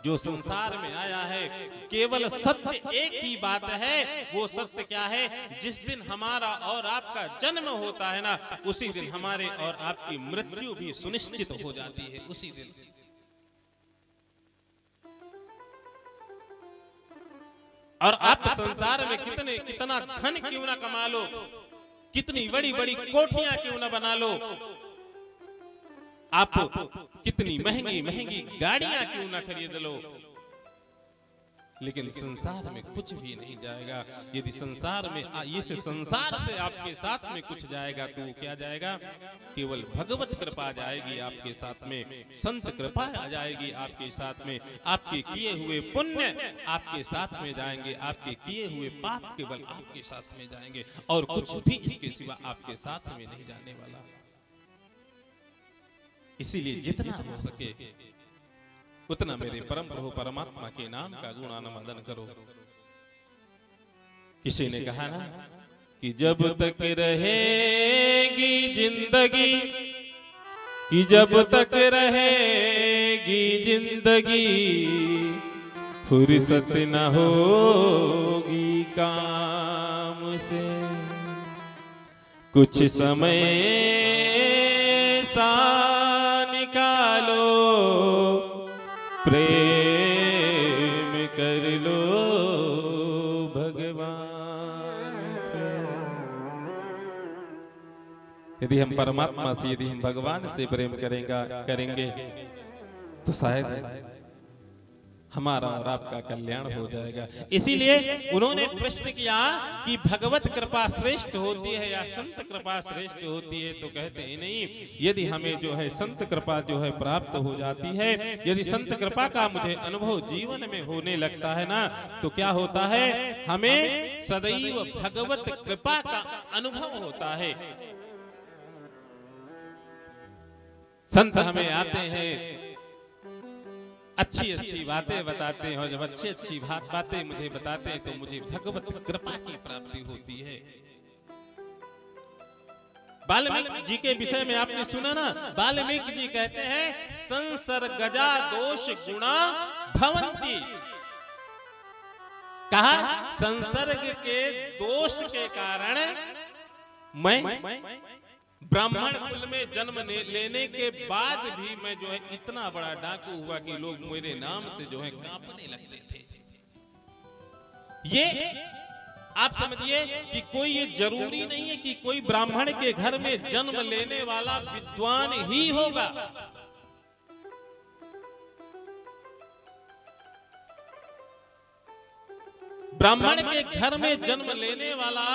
जो संसार में आया है केवल सत्य एक ही बात है। वो सत्य क्या है? जिस दिन हमारा और आपका जन्म होता है ना, उसी दिन हमारे और आपकी मृत्यु भी सुनिश्चित हो जाती है। उसी दिन और आप संसार में कितना धन क्यों ना कमा लो, कितनी बड़ी बड़ी कोठियां क्यों ना बना लो, आप कितनी महंगी महंगी गाड़ियां क्यों ना खरीद लो, लेकिन संसार में कुछ भी नहीं जाएगा। यदि संसार में इस संसार से आपके साथ में कुछ जाएगा तो क्या जाएगा? केवल भगवत कृपा जाएगी आपके साथ में, संत कृपा आ जाएगी आपके साथ में, आपके किए हुए पुण्य आपके साथ में जाएंगे, आपके किए हुए पाप केवल आपके साथ में जाएंगे, और कुछ भी इसके सिवा आपके साथ में नहीं जाने वाला। इसीलिए जितना हो सके उतना मेरे परम प्रभु परमात्मा के नाम का गुणानुमोदन करो। किसी ने कहा ना कि जब तक रहेगी जिंदगी, कि जब तक रहेगी जिंदगी, फुर्सत न होगी काम से। कुछ समय सा निकालो, प्रेम कर लो भगवान से। यदि हम परमात्मा से, यदि हम भगवान से प्रेम करेंगे तो शायद हमारा और आपका कल्याण हो जाएगा। इसीलिए उन्होंने प्रश्न किया कि भगवत कृपा श्रेष्ठ होती है या संत कृपा श्रेष्ठ होती है, तो कहते हैं नहीं, यदि हमें जो है संत कृपा जो है प्राप्त हो जाती है, यदि संत कृपा का मुझे अनुभव जीवन में होने लगता है ना, तो क्या होता है, हमें सदैव भगवत कृपा का अनुभव होता है। संत हमें आते हैं, अच्छी अच्छी बातें बताते हैं, और जब अच्छी अच्छी बातें मुझे बताते हैं तो मुझे भगवत कृपा की प्राप्ति होती है। वाल्मीकि जी के विषय में आपने सुना ना, वाल्मीकि जी कहते हैं संसर्गजा दोष गुणा भवन्ति। कहा संसर्ग के दोष के कारण मैं ब्राह्मण कुल में जन्म लेने के बाद भी मैं जो है इतना बड़ा डाकू हुआ कि लोग मेरे नाम से जो है कांपने लगते थे। ये आप समझिए कि कोई ये जरूरी नहीं है कि कोई ब्राह्मण के घर में जन्म लेने वाला विद्वान ही होगा। ब्राह्मण के घर में जन्म लेने वाला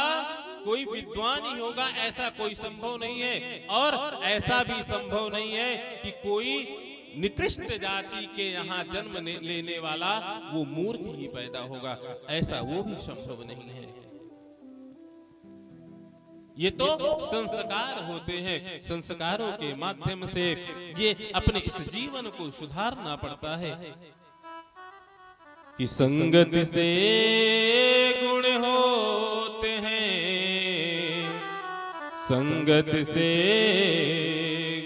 कोई विद्वान ही होगा, ऐसा कोई संभव नहीं है। और ऐसा भी संभव नहीं है कि कोई निकृष्ट जाति के यहाँ जन्म लेने वाला वो मूर्ख ही पैदा होगा, ऐसा वो भी संभव नहीं है। ये तो संस्कार होते हैं, संस्कारों के माध्यम से ये अपने इस जीवन को सुधारना पड़ता है। कि संगत से गुण होते हैं, संगत से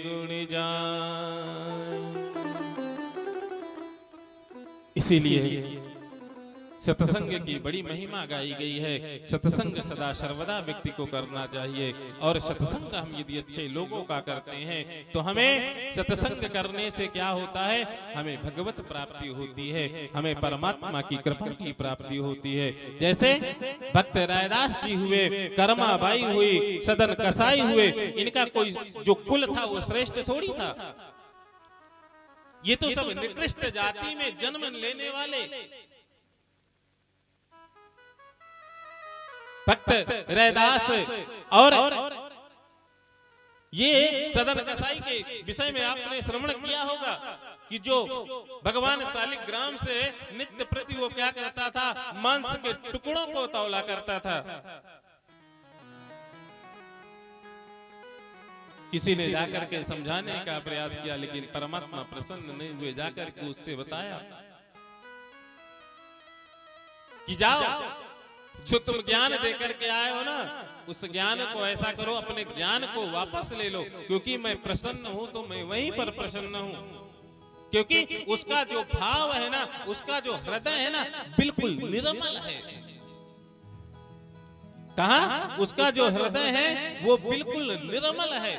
गुण जान। इसीलिए सत्संग की बड़ी महिमा गाई गई है। सत्संग सदा सर्वदा व्यक्ति को करना चाहिए, और सत्संग हम यदि अच्छे लोगों का करते हैं तो हमें सत्संग करने से क्या होता है, हमें भगवत प्राप्ति होती है, हमें परमात्मा की कृपा की प्राप्ति होती है। जैसे भक्त रायदास जी हुए, कर्मा बाई हुई, सदन कसाई हुए, इनका कोई जो कुल था वो श्रेष्ठ थोड़ी था। ये तो सब निकृष्ट जाति में जन्म लेने वाले भक्त रैदास और ये सदन कसाई के विषय में आपने श्रवण किया होगा कि जो भगवान शालिग्राम से नित्य प्रति वो क्या करता था, मांस के टुकड़ों को तौला करता था। किसी ने जाकर के समझाने का प्रयास किया, लेकिन परमात्मा प्रसन्न नहीं हुए, जाकर के उससे बताया कि जाओ, जो तुम ज्ञान देकर के आए हो ना, उस ज्ञान को ऐसा करो, अपने ज्ञान को वापस ले लो, क्योंकि मैं प्रसन्न हूं तो मैं वहीं पर प्रसन्न हूं। क्योंकि उसका जो भाव है ना, उसका जो हृदय है ना, बिल्कुल निर्मल है। कहा उसका जो हृदय है वो बिल्कुल निर्मल है।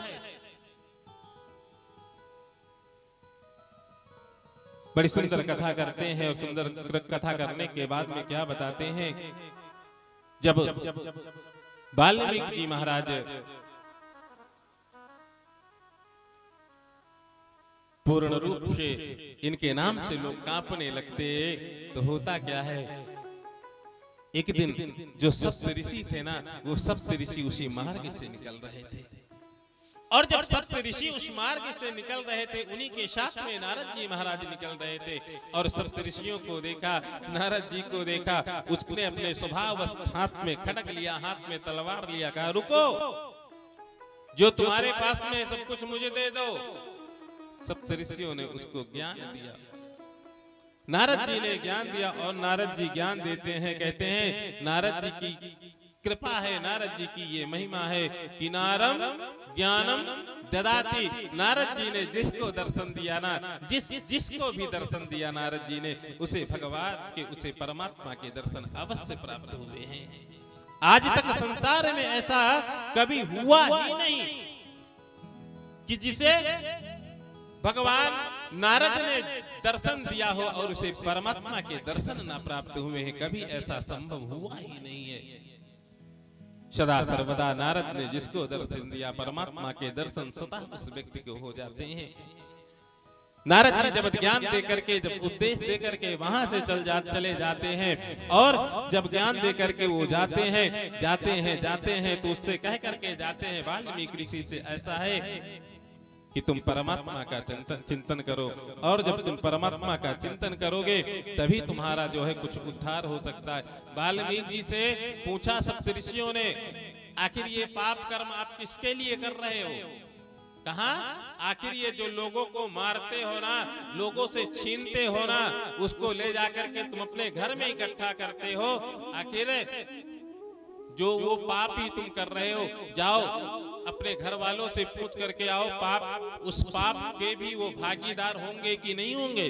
बड़ी सुंदर कथा करते हैं, और सुंदर कथा करने के बाद में क्या बताते हैं, जब वाल्मीकि जी महाराज पूर्ण रूप से इनके नाम से लोग कांपने लगते, तो होता क्या है, एक दिन जो सप्त ऋषि थे ना, वो सप्त ऋषि उसी मार्ग से निकल रहे थे, और जब सप्त ऋषि उस मार्ग से निकल रहे थे, उन्हीं के साथ में नारद जी महाराज निकल रहे थे। और सप्त ऋषियों को देखा, नारद जी को देखा, उसने अपने स्वभाव हाथ में खड़ग लिया, हाथ में तलवार लिया, कहा रुको, जो तुम्हारे पास में सब कुछ मुझे दे दो। सप्त ऋषियों ने उसको ज्ञान दिया, नारद जी ने ज्ञान दिया और नारद जी ज्ञान देते हैं, कहते हैं नारद जी की कृपा है, नारद जी की ये महिमा है कि नारम ज्ञानम ददाति। नारद जी ने जिसको दर्शन दिया ना, जिसको भी दर्शन दिया नारद जी ने, उसे भगवान के, उसे परमात्मा के दर्शन अवश्य प्राप्त हुए हैं। आज तक संसार में ऐसा कभी हुआ ही नहीं कि जिसे भगवान नारद ने दर्शन दिया हो और उसे परमात्मा के दर्शन ना प्राप्त हुए हैं। कभी ऐसा संभव हुआ ही नहीं है। सदा सर्वदा नारद ने जिसको दर्शन दिया, परमात्मा के दर्शन स्वतः उस व्यक्ति को हो जाते हैं। नारद जी जब ज्ञान देकर के, जब उपदेश देकर के वहां से चले जाते हैं, और जब ज्ञान देकर के वो जाते हैं तो उससे कह करके जाते हैं, वाल्मीकि ऋषि से ऐसा है कि तुम परमात्मा का चिंतन करो, और जब तुम परमात्मा का चिंतन करोगे तभी तुम्हारा जो है कुछ उद्धार हो सकता है। वाल्मीकि जी से पूछा सप्तऋषियों ने, आखिर ये पाप कर्म आप किसके लिए कर रहे हो? कहा, आखिर ये जो लोगों को मारते हो ना, लोगों से छीनते हो ना, उसको ले जाकर के तुम अपने घर में इकट्ठा करते हो, आखिर जो वो पाप ही तुम कर रहे हो, जाओ अपने घर वालों से पूछ करके आओ, पाप, उस पाप के भी वो भागीदार होंगे कि नहीं होंगे।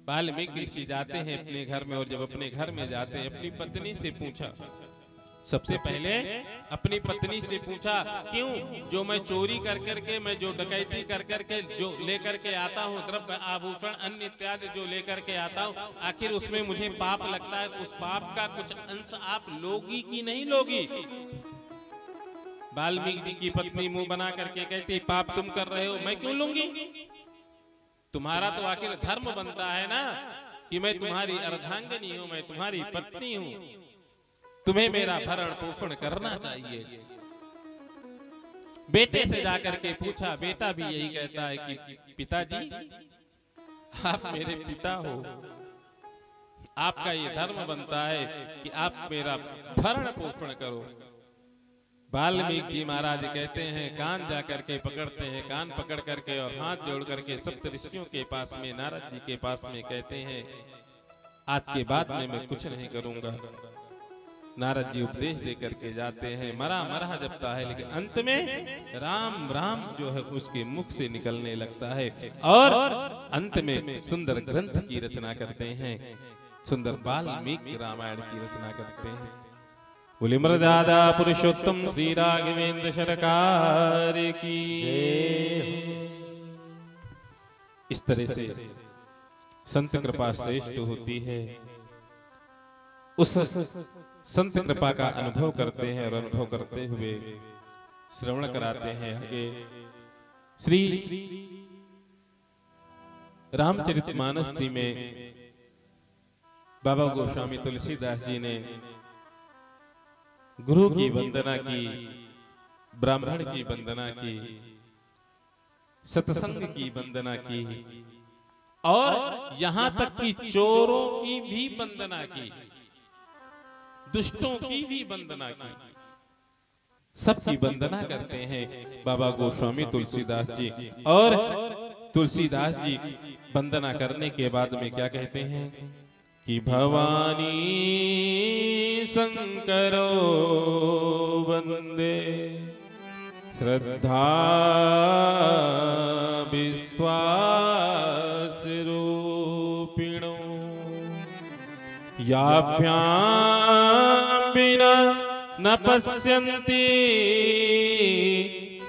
वाल्मीकि ऋषि जाते हैं अपने घर में, और जब अपने घर में जाते हैं अपनी पत्नी से पूछा, सबसे पहले अपनी पत्नी से पूछा, क्यों जो मैं चोरी कर करके, मैं जो डकैती कर करके जो लेकर के आता हूँ, द्रव्य आभूषण अन्य इत्यादि जो लेकर के आता हूँ, आखिर उसमें मुझे पाप लगता है, उस पाप का कुछ अंश आप लोगी कि नहीं लोगी? वाल्मीकि जी की पत्नी मुंह बना करके कहती, पाप तुम कर रहे हो, मैं क्यों लूंगी? तुम्हारा तो आखिर धर्म बनता है ना कि मैं तुम्हारी अर्धांगिनी हूं, मैं तुम्हारी पत्नी हूं, तुम्हें मेरा भरण पोषण करना चाहिए। बेटे से जाकर के पूछा, बेटा भी यही कहता है कि पिताजी आप मेरे पिता हो, आपका ये धर्म बनता है कि आप मेरा भरण पोषण करो। वाल्मीकि जी महाराज कहते हैं, कान जाकर के पकड़ते हैं, कान पकड़ करके और हाथ जोड़ करके सप्तऋषियों के पास में, नारद जी के पास में कहते हैं, आज के बाद में मैं कुछ नहीं करूंगा। नारद जी उपदेश दे करके जाते हैं, मरा मरा जपता है, लेकिन अंत में राम राम जो है उसके मुख से निकलने लगता है, और अंत में सुंदर ग्रंथ की रचना करते हैं, सुंदर वाल्मीकि रामायण की रचना करते हैं। बोले मर्यादा पुरुषोत्तम श्री राघवेंद्र सरकार की जय। इस तरह से संत कृपा श्रेष्ठ होती है। उस संत कृपा का अनुभव करते हैं, और अनुभव करते हुए श्रवण कराते हैं आगे श्री रामचरितमानस जी में बाबा गोस्वामी तुलसीदास जी ने गुरु की वंदना की, ब्राह्मण की वंदना की, सत्संग की वंदना की, और यहां तक कि चोरों की भी वंदना की, दुष्टों की भी वंदना की, सबकी वंदना करते हैं बाबा गोस्वामी तुलसीदास जी। और तुलसीदास जी वंदना करने के बाद में क्या कहते हैं कि भवानी शंकरो वंदे श्रद्धा विश्वास रूपिणो याभ्यां बिना न पश्यन्ति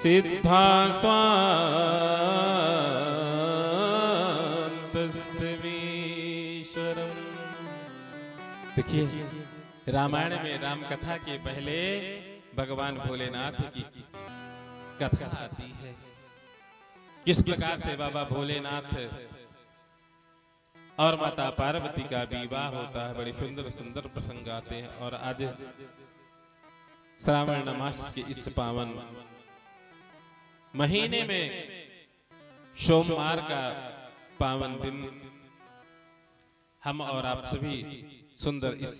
सिद्धा स्वान्तस्त्वीश्वरम्। देखिए, रामायण में राम कथा के पहले भगवान भोलेनाथ की कथा आती है। किस प्रकार से बाबा भोलेनाथ और माता पार्वती का विवाह होता है। बड़ी सुंदर सुंदर प्रसंग आते हैं। और आज श्रावण मास के इस पावन महीने में सोमवार का पावन दिन हम और आप सभी सुंदर इस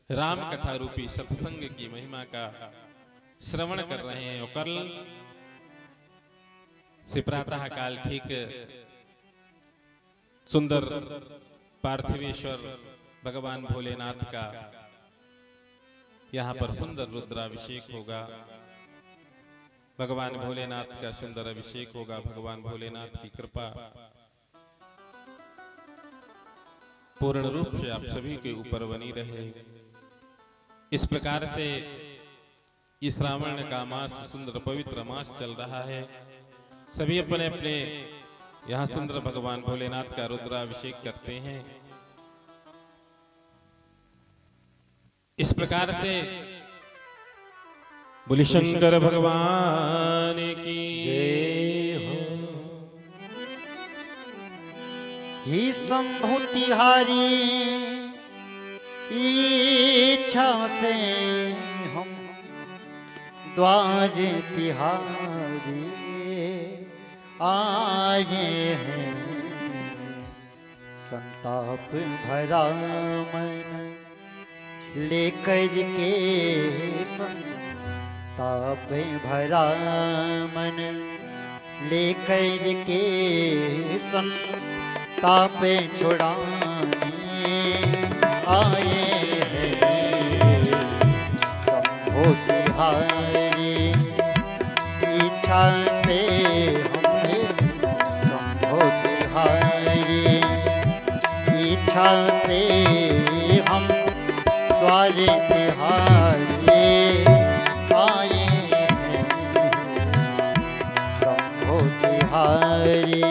राम कथा रूपी सत्संग की महिमा का श्रवण कर रहे हैं। और कल से प्रातः काल ठीक सुंदर पार्थिवेश्वर भगवान भोलेनाथ का यहाँ पर सुंदर रुद्राभिषेक होगा। भगवान भोलेनाथ का सुंदर अभिषेक होगा। भगवान भोलेनाथ की कृपा पूर्ण रूप से आप सभी के ऊपर बनी रहे। इस प्रकार से इस श्रावण का मास सुंदर पवित्र मास चल रहा है। सभी अपने अपने यहाँ सुंदर भगवान भोलेनाथ का रुद्राभिषेक करते हैं। इस प्रकार से बोले शंकर भगवान की जय हो। ही शंभु तिहारी इच्छा से हम द्वार तिहारी आए हैं। संताप भरा मन लेकर के, संताप भरा मन लेकर के, संताप छुड़ाने आए हैं। शंभो तिहारी इच्छा से हमें, शंभो तिहारी इच्छा से हम द्वारे तिहारी आए हैं। शंभो तिहारी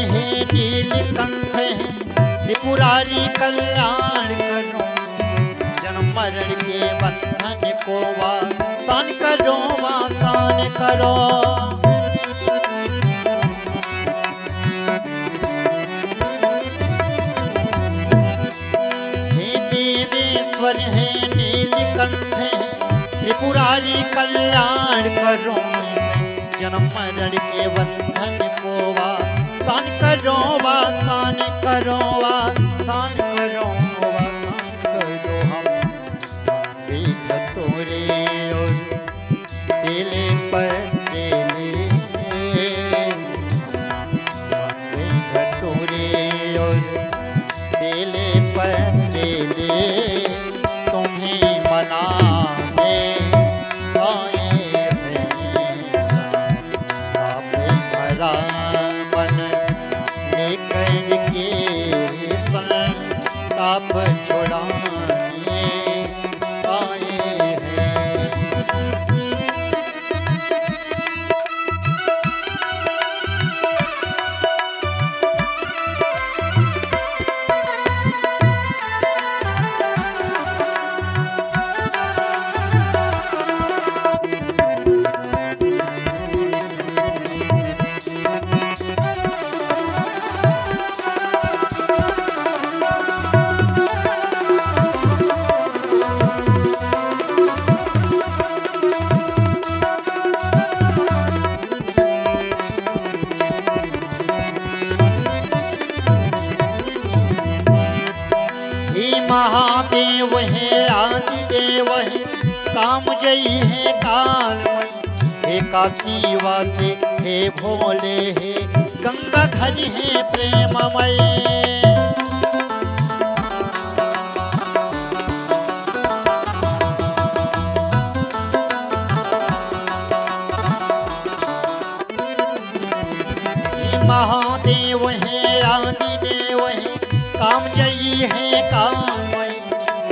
है नीलकंठ है त्रिपुरारी कल्याण करो। जन्म मरण के बंधन को वासान करो, वासान करो। हे देवेश्वर है नीलकंठ है त्रिपुरारी कल्याण करो। जन्म मरण के बंधन को वासान करो, वासान करो, वासान करो, वासान करो। हम तोरे और बेले पर बेले, तोरे और बेले पर बेले तुम्हें मनाने आए हैं। आप भरा मन लेकर के संताप छुड़ाने आए हैं। महादेव है आदिदेव है काम जयी है कालमय। हे काशी वासी हे भोले हे गंगा धरी है प्रेममय। महादेव है आदिदेव है काम जयी है कामय।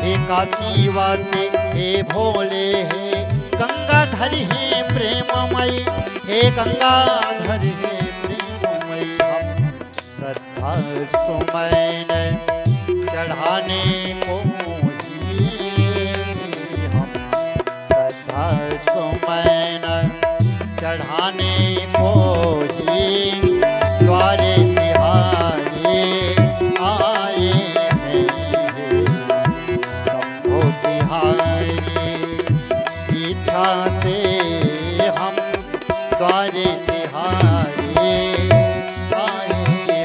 हे काशी वासी हे भोले हे गंगाधर है प्रेममय। हे गंगाधर है प्रेममय। हम श्रद्धा सुमैन चढ़ाने को ही हम श्रद्धा सुमैन चढ़ाने को ही द्वारे तिहारे आए हैं शंभो तिहारी इच्छा से हम द्वारे तिहारे आए हैं।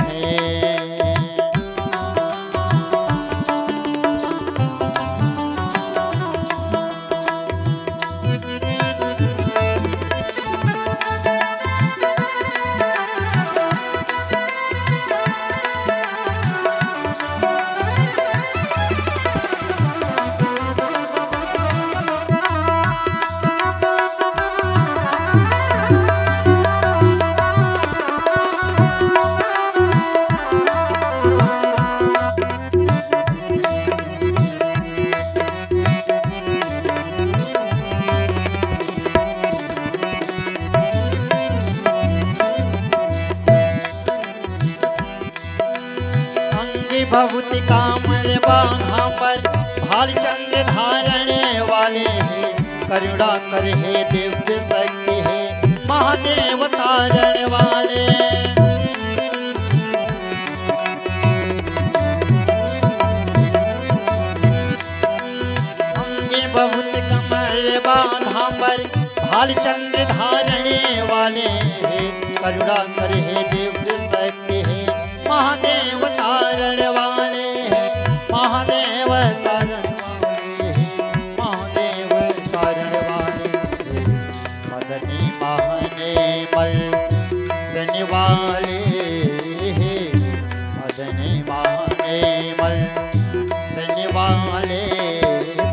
भभूति कामल बाघा पर भालचंद्र धारणे वाले हैं करुणा कर हे दिव्य शक्ति है महादेव तारण वाले। अंगे भभूति कमल बाघा पर भालचंद्र धारणे वाले हैं करुणा कर हे दिव्य शक्ति है महादेव तारण वाले महादेव तारण वाले महादेव तारण वाले मदनी महाने मल वाले मदनी महाने मल वाले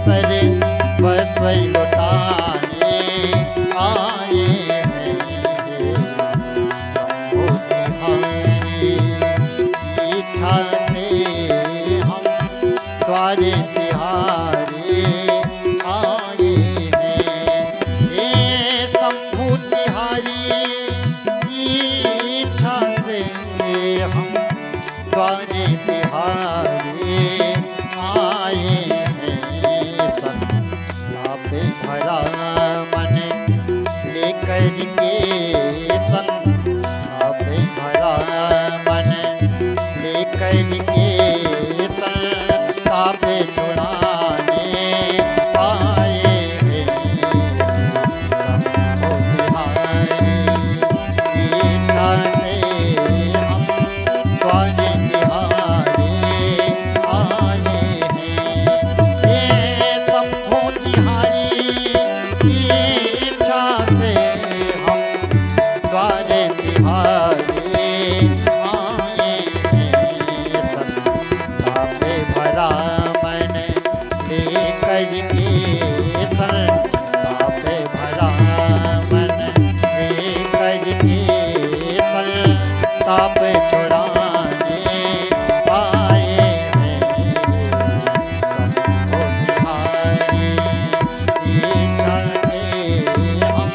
सर बस लुटाने आए हैं इच्छा से हम द्वारे तिहारे आए हैं ये शंभु तिहारी इच्छा से हम द्वारे तिहारे आए हैं। संताप भरा मन लेकर के संताप भरा मन लेकर के संताप छुड़ाने आए हैं शंभो तिहारी इच्छा से हम द्वारे तिहारे आए हैं ये शंभो तिहारी इच्छा से हम द्वारे तिहारे आए हैं संताप भरा मन लेकर के संताप भरा मन लेकर के संताप छुड़ाने आए हैं शंभो तिहारी इच्छा से हम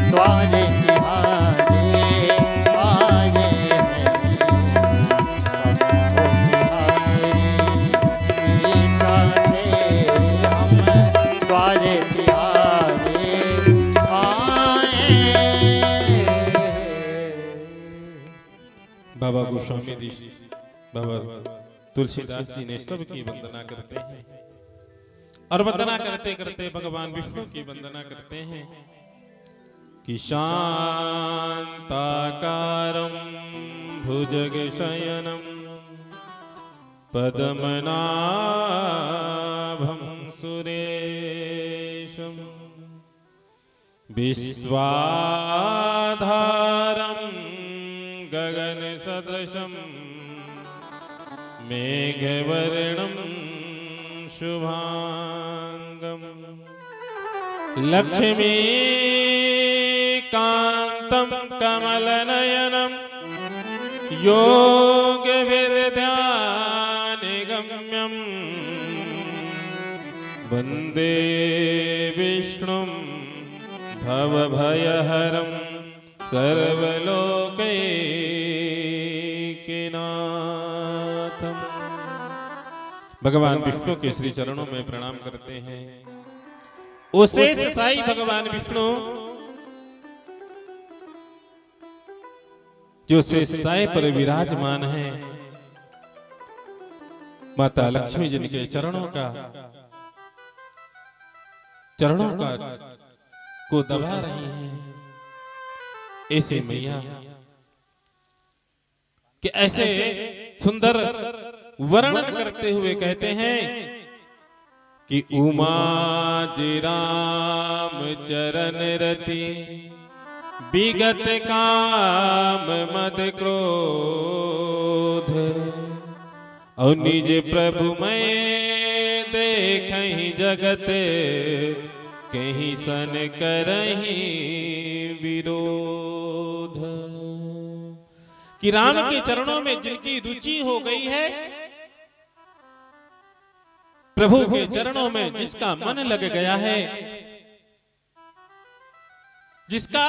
द्वारे तिहारे आए हैं शंभो तिहारी इच्छा से हम द्वारे तिहारे आए। बाबा गोस्वामी जी बाबा तुलसीदास जी ने सबकी वंदना करते हैं और वंदना करते करते भगवान विष्णु की वंदना करते हैं कि शांताकारं भुजगशयनं पद्मनाभं सुरेशं विश्वाधारं गगनसदृशं मेघवर्णं शुभांगं लक्ष्मीकान्तं कमलनयनं योगविद्यानिगम्यं वन्दे विष्णुं भवभयहरं सर्वलोकैकनाथं। भगवान विष्णु के श्री चरणों में प्रणाम करते हैं। ओ शेष साई भगवान विष्णु जो शेष साई पर विराजमान है, माता लक्ष्मी जिनके चरणों का को दबा रही हैं, ऐसे मैया कि ऐसे सुंदर वर्णन करते हुए कहते हैं कि उमा जी राम चरण रति विगत काम मद क्रोध और निज प्रभु मैं देखहि जगत कहीं सन करहि विरोध। कि राम के चरणों में जिनकी रुचि हो गई है, प्रभु के चरणों में जिसका मन लग गया है, जिसका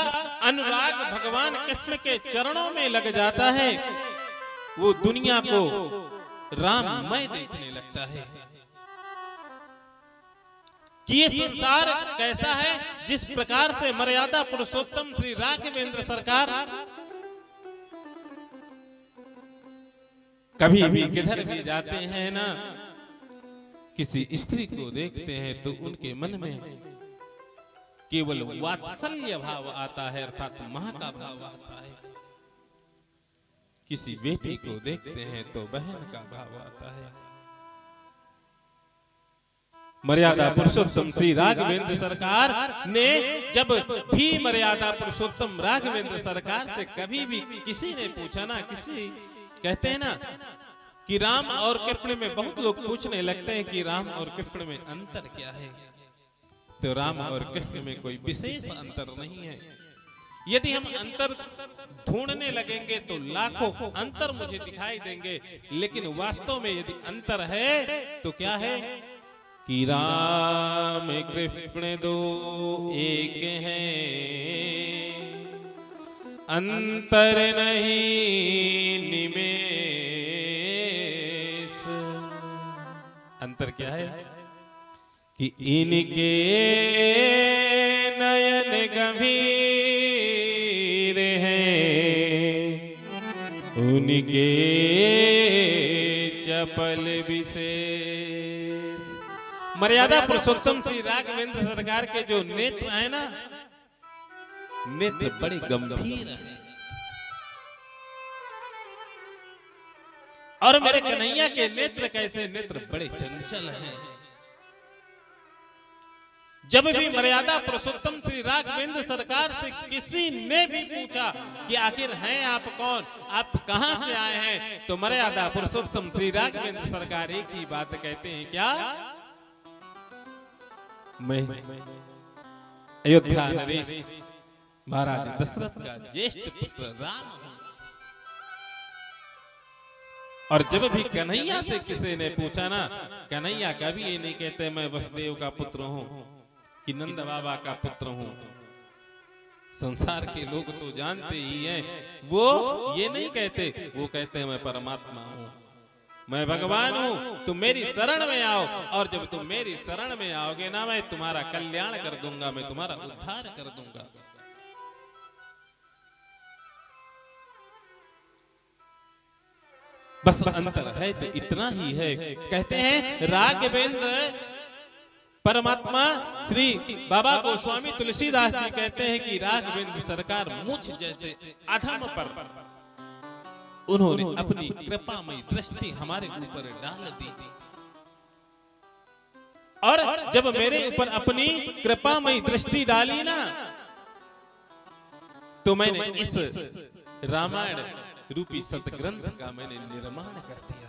अनुराग भगवान कृष्ण के चरणों में लग जाता है, वो दुनिया को राममय देखने लगता है। कि ये संसार कैसा है, जिस प्रकार से मर्यादा पुरुषोत्तम श्री राघवेंद्र सरकार कभी भी किधर भी जाते हैं ना, किसी स्त्री को देखते हैं तो उनके मन में केवल वात्सल्य भाव आता है, अर्थात मां का भाव आता है। किसी बेटी को देखते हैं तो बहन का भाव आता है। मर्यादा पुरुषोत्तम श्री राघवेंद्र सरकार ने जब भी मर्यादा पुरुषोत्तम राघवेंद्र सरकार से कभी भी किसी ने पूछा ना, किसी कहते हैं ना कि राम और कृष्ण में, बहुत लोग पूछने लगते हैं कि राम और कृष्ण में अंतर क्या है, तो राम और कृष्ण में कोई विशेष अंतर नहीं है। यदि हम अंतर ढूंढने लगेंगे तो लाखों अंतर मुझे दिखाई देंगे, लेकिन वास्तव में यदि अंतर है तो क्या है कि राम कृष्ण दो एक हैं, अंतर नहीं निमेष। अंतर क्या है कि इनके नयन गंभीर हैं, उनके चपल विशेष। मर्यादा पुरुषोत्तम श्री राघवेंद्र सरकार के जो नेत्र है ना, नेत्र बड़े गंभीर हैं। और मेरे कन्हैया के नेत्र कैसे, नेत्र बड़े चंचल हैं। जब भी मर्यादा पुरुषोत्तम श्री राघवेंद्र सरकार से किसी ने भी पूछा कि आखिर हैं आप कौन, आप कहां से आए हैं, तो मर्यादा पुरुषोत्तम श्री राघवेंद्र सरकार एक ही बात कहते हैं, क्या मैं अयोध्या नरेश महाराज दशरथ का ज्येष्ठ पुत्र राम हूं। और जब भी कन्हैया से किसी ने पूछा ना, कन्हैया कभी ये नहीं कहते मैं वसुदेव का पुत्र हूं कि नंद बाबा का पुत्र हूं। संसार के लोग तो जानते ही हैं, वो ये नहीं कहते, वो कहते हैं मैं परमात्मा हूं, मैं भगवान हूं, तुम मेरी शरण में आओ, और जब तुम मेरी शरण में आओगे ना, मैं तुम्हारा कल्याण कर दूंगा, मैं तुम्हारा उद्धार कर दूंगा। बस अंतर है तो इतना ही है। कहते हैं राघवेंद्र परमात्मा श्री बाबा गोस्वामी तुलसीदास जी कहते हैं कि राघवेंद्र सरकार मुझ जैसे अधम पर उन्होंने अपनी कृपामयी दृष्टि हमारे ऊपर डाल दी। और जब मेरे ऊपर अपनी कृपामयी दृष्टि डाली ना, तो मैंने इस रामायण रूपी सतग्रंथ का मैंने निर्माण कर दिया।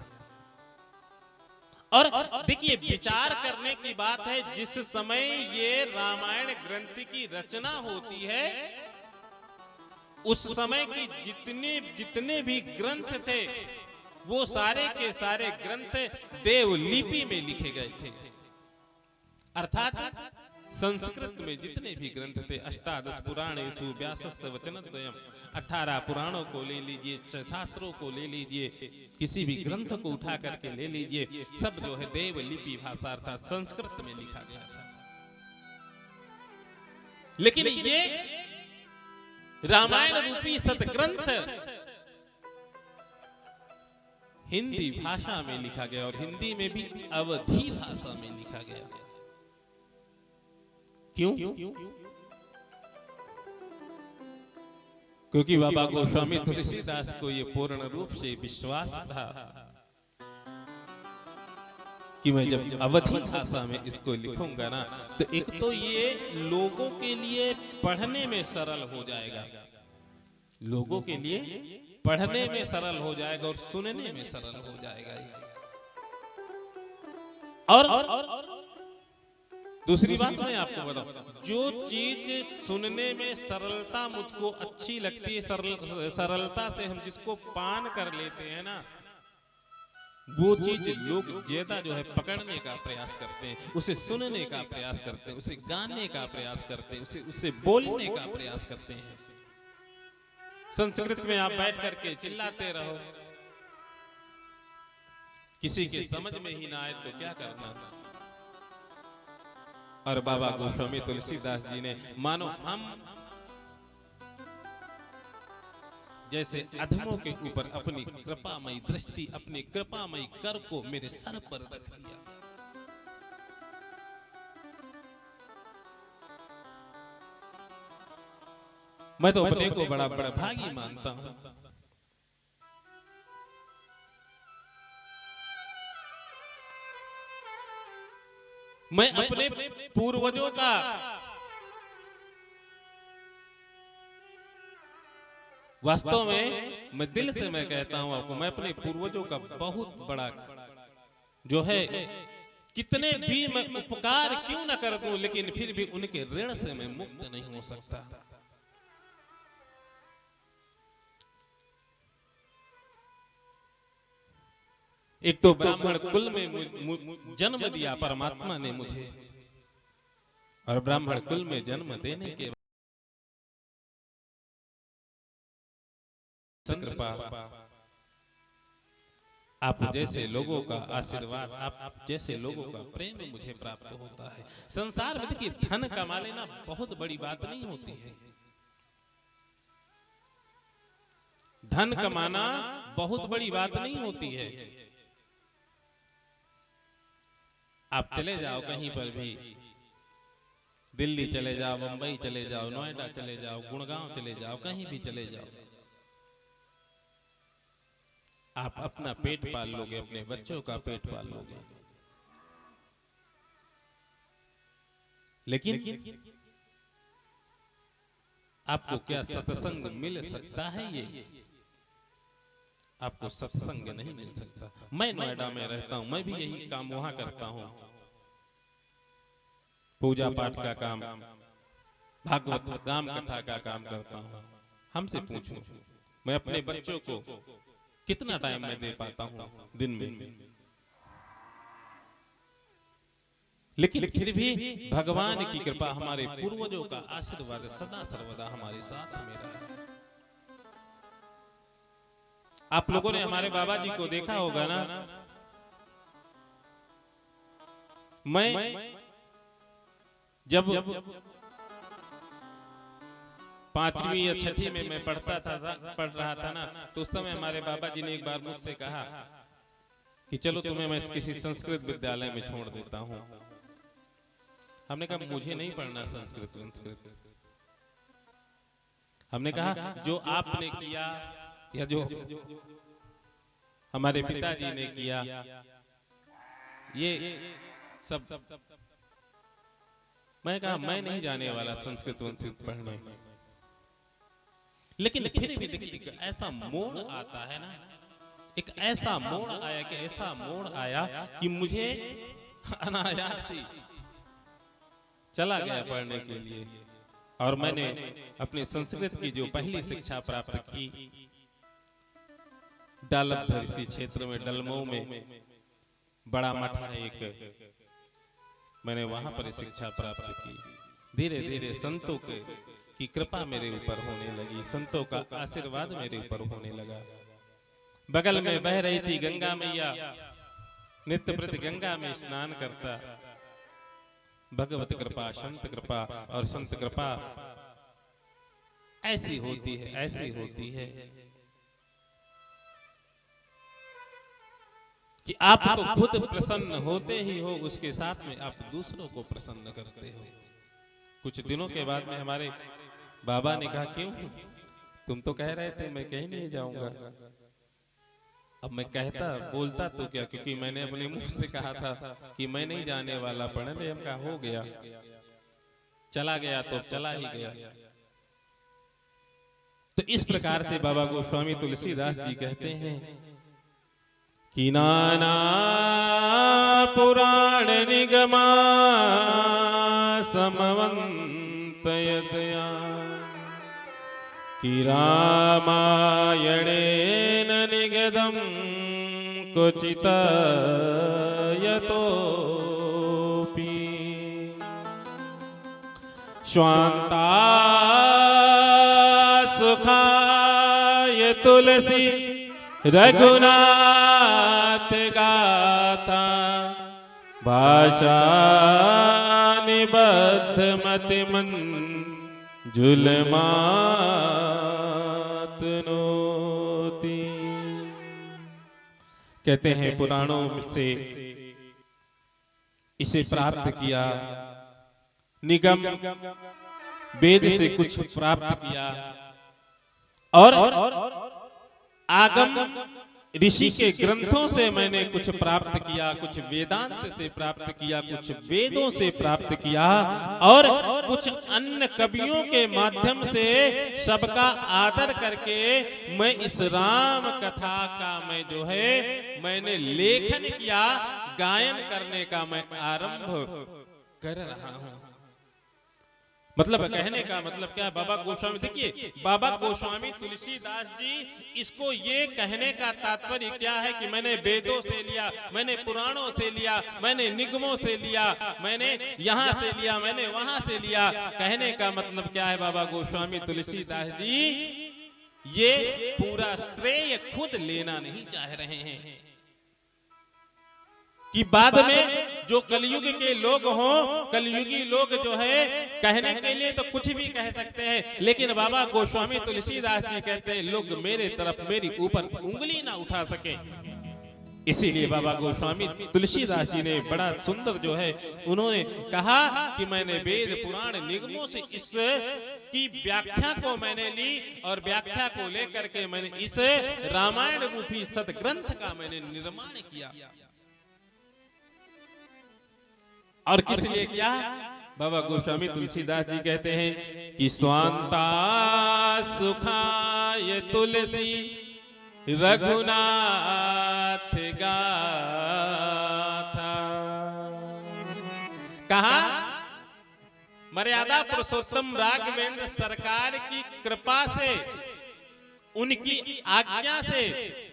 और देखिए, विचार करने की बात है, जिस समय ये रामायण ग्रंथ की रचना होती है, उस समय की जितने भी ग्रंथ थे, वो सारे के सारे ग्रंथ देवलिपि में लिखे गए थे। अर्थात संस्कृत में जितने भी ग्रंथ थे, अष्टादश पुराणेषु व्यासस्य वचनद्वयम्, 18 पुराणों को ले लीजिए, शास्त्रों को ले लीजिए, किसी भी ग्रंथ को उठा करके ले लीजिए, सब जो है देवलिपि भाषा अर्थात संस्कृत में लिखा गया था। लेकिन ये रामायण रूपी सतग्रंथ हिंदी भाषा में लिखा गया, और हिंदी में भी अवधी भाषा में लिखा गया। क्यों? क्योंकि बाबा गोस्वामी तुलसीदास को ये पूर्ण रूप से विश्वास था कि मैं जब अवधी भाषा में इसको लिखूंगा ना, तो एक तो ये लोगों के लिए पढ़ने में सरल हो जाएगा, लोगों के लिए पढ़ने में सरल हो जाएगा और सुनने में सरल हो जाएगा। और दूसरी बात मैं आपको बताऊं, जो चीज सुनने में सरलता मुझको अच्छी लगती है, सरलता से हम जिसको पान कर लेते हैं ना, वो चीज लोग ज्यादा जो है पकड़ने का प्रयास करते हैं, उसे सुनने का प्रयास करते हैं, उसे गाने का प्रयास करते हैं, उसे बोलने का प्रयास करते हैं। संस्कृत में आप बैठ करके चिल्लाते रहो, किसी के समझ में ही ना आए तो क्या करना। और बाबा गोस्वामी तुलसीदास जी ने, मानो हम जैसे अधमों के ऊपर अपनी कृपामयी दृष्टि, अपनी कृपामयी कर को मेरे सर पर रख दिया। मैं तो अपने को बड़ा बड़ा भागी मानता हूं। मैं अपने पूर्वजों का वास्तव में, मैं दिल से मैं कहता हूं आपको, मैं अपने पूर्वजों का बहुत बड़ा जो है, कितने भी मैं उपकार क्यों ना कर दूं, लेकिन फिर भी उनके ऋण से मैं मुक्त नहीं हो सकता। एक तो ब्राह्मण कुल में जन्म दिया परमात्मा ने मुझे, और ब्राह्मण कुल में जन्म देने के कृपा, आप जैसे लोगों का आशीर्वाद, आप जैसे लोगों का प्रेम मुझे प्राप्त होता है। संसार में देखिए, धन कमा लेना बहुत बड़ी बात नहीं होती है, धन कमाना बहुत बड़ी बात नहीं होती है। आप चले जाओ कहीं पर भी, दिल्ली चले जाओ, मुंबई चले जाओ, नोएडा चले जाओ, गुड़गांव चले जाओ, कहीं भी चले जाओ, आप अपना पेट पाल लोगे, अपने बच्चों का पेट पाल लोगे, लेकिन आपको क्या सत्संग मिल सकता है? ये आपको सत्संग नहीं मिल सकता। मैं नोएडा में रहता हूं, मैं भी यही काम वहां करता हूं, पूजा पाठ का काम, भागवत राम कथा का काम करता हूं। हमसे पूछो, मैं अपने बच्चों को कितना टाइम मैं दे पाता हूं दिन में? लेकिन फिर भी भगवान की कृपा, हमारे पूर्वजों का आशीर्वाद सदा सर्वदा हमारे साथ में रहा। आप लोगों ने हमारे बाबा जी को देखा होगा ना, मैं जब 5वीं या 6वीं में मैं पढ़ रहा था ना, तो उस समय हमारे बाबा जी ने एक बार मुझसे कहा कि चलो तुम्हें मैं किसी संस्कृत विद्यालय में छोड़ देता हूं। हमने कहा मुझे नहीं पढ़ना संस्कृत। हमने कहा जो आपने किया या जो हमारे पिताजी ने किया, ये सब, मैं कहा मैं नहीं जाने वाला संस्कृत पढ़ने। लेकिन फिर भी देखिए, एक ऐसा मोड़ आता है ना, एक ऐसा मोड़ आया कि ऐसा मोड़ आया कि मुझे अनायास ही चला गया पढ़ने के लिए। और मैंने अपनी संस्कृत की जो पहली शिक्षा प्राप्त की, डालभरसी क्षेत्र में, डलमऊ में बड़ा मठ है एक, मैंने वहां पर शिक्षा प्राप्त की। धीरे धीरे संतों की कृपा मेरे ऊपर होने लगी, संतों का आशीर्वाद मेरे ऊपर होने लगा। बगल में बह रही थी गंगा मैया, नित्य प्रति गंगा में स्नान करता। भगवत कृपा, संत कृपा, और संत कृपा ऐसी होती है, ऐसी होती है कि आप तो खुद प्रसन्न होते ही हो, उसके साथ में आप दूसरों को प्रसन्न करते हो। कुछ दिनों के बाद में हमारे बाबा ने कहा, क्यों तुम तो कह रहे थे मैं कहीं नहीं जाऊंगा। अब मैं कहता बोलता तो क्या, क्योंकि मैंने अपने मुंह से कहा था कि मैं नहीं जाने वाला, पढ़ने का हो गया, चला गया तो चला ही गया। तो इस प्रकार से बाबा गोस्वामी तुलसीदास जी कहते हैं कि नाना पुराण निगमा समवंतयतया कि रामायणेन निगदं क्वचित् यतोऽपि स्वान्ता सुखाय तुलसी रघुनाथ गाथा भाषा निबद्ध मति मन जुलमातनोती। कहते हैं पुराणों से इसे प्राप्त किया, निगम वेद से कुछ प्राप्त किया, और आगम ऋषि के ग्रंथों से मैंने कुछ प्राप्त किया, कुछ वेदांत से प्राप्त किया, कुछ वेदों से प्राप्त किया, और कुछ अन्य कवियों के माध्यम से सबका आदर करके मैं इस राम कथा का मैं जो है मैंने लेखन किया, गायन करने का मैं आरंभ कर रहा हूं। मतलब कहने का मतलब क्या है, बाबा गोस्वामी, देखिए बाबा गोस्वामी तुलसीदास जी, इसको ये कहने का तात्पर्य क्या है कि मैंने वेदों से लिया, मैंने पुराणों से लिया, मैंने निगमों से लिया, मैंने यहाँ से लिया, मैंने वहां से लिया। कहने का मतलब क्या है, बाबा गोस्वामी तुलसीदास जी ये पूरा श्रेय खुद लेना नहीं चाह रहे हैं कि बाद में जो कलयुग के लोग हों, कलयुगी लोग जो है कहने के लिए तो कुछ भी कह सकते हैं, लेकिन बाबा गोस्वामी तुलसीदास जी कहते हैं लोग मेरे तरफ, मेरी ऊपर उंगली ना उठा सके। इसीलिए बाबा गोस्वामी तुलसीदास जी ने बड़ा सुंदर जो है उन्होंने कहा कि मैंने वेद पुराण निगमों से इस की व्याख्या को मैंने ली, और व्याख्या को लेकर के मैंने इस रामायण रूपी सदग्रंथ का मैंने निर्माण किया। और किस लिए किया, बाबा गोस्वामी तुलसीदास जी कहते हैं कि स्वांता सुखाय तुलसी रघुनाथ गाथा। कहा मर्यादा पुरुषोत्तम राघवेंद्र सरकार की कृपा से, उनकी आज्ञा से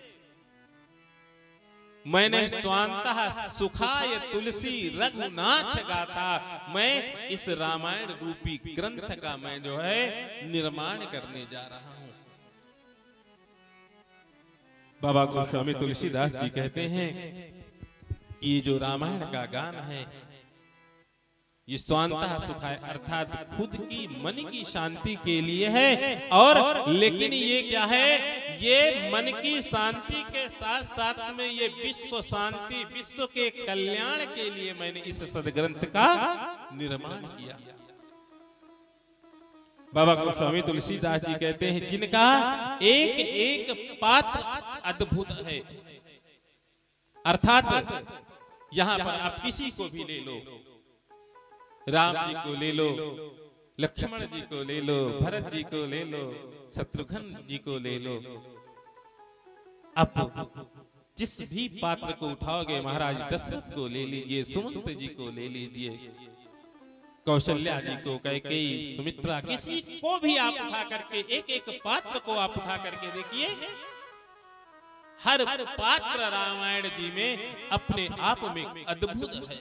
मैंने स्वांतः सुखाय तुलसी रघुनाथ गाथा, मैं इस रामायण रूपी ग्रंथ का मैं जो है निर्माण करने जा रहा हूं। बाबा गोस्वामी तुलसीदास जी कहते हैं कि ये जो रामायण का गान है ये स्वांतः सुखाय अर्थात खुद की मन की शांति के लिए है, और लेकिन ये क्या है, ये मन की शांति के साथ साथ में ये विश्व शांति, विश्व के कल्याण के लिए मैंने इस सदग्रंथ का निर्माण किया। बाबा गोस्वामी तुलसीदास जी कहते हैं जिनका एक एक पात्र अद्भुत है, अर्थात यहां पर आप किसी को भी ले लो, राम जी को ले लो, लक्ष्मण जी को ले लो, भरत जी को ले लो, शत्रुघ्न जी को ले लो, अब जिस भी पात्र को उठाओगे, महाराज दशरथ को ले लीजिए, सुमंत जी को ले लीजिए, कौशल्या जी को, कैकेयी, सुमित्रा, किसी को भी आप उठा करके एक एक पात्र को आप उठा करके देखिए, हर पात्र रामायण जी में अपने आप में अद्भुत है।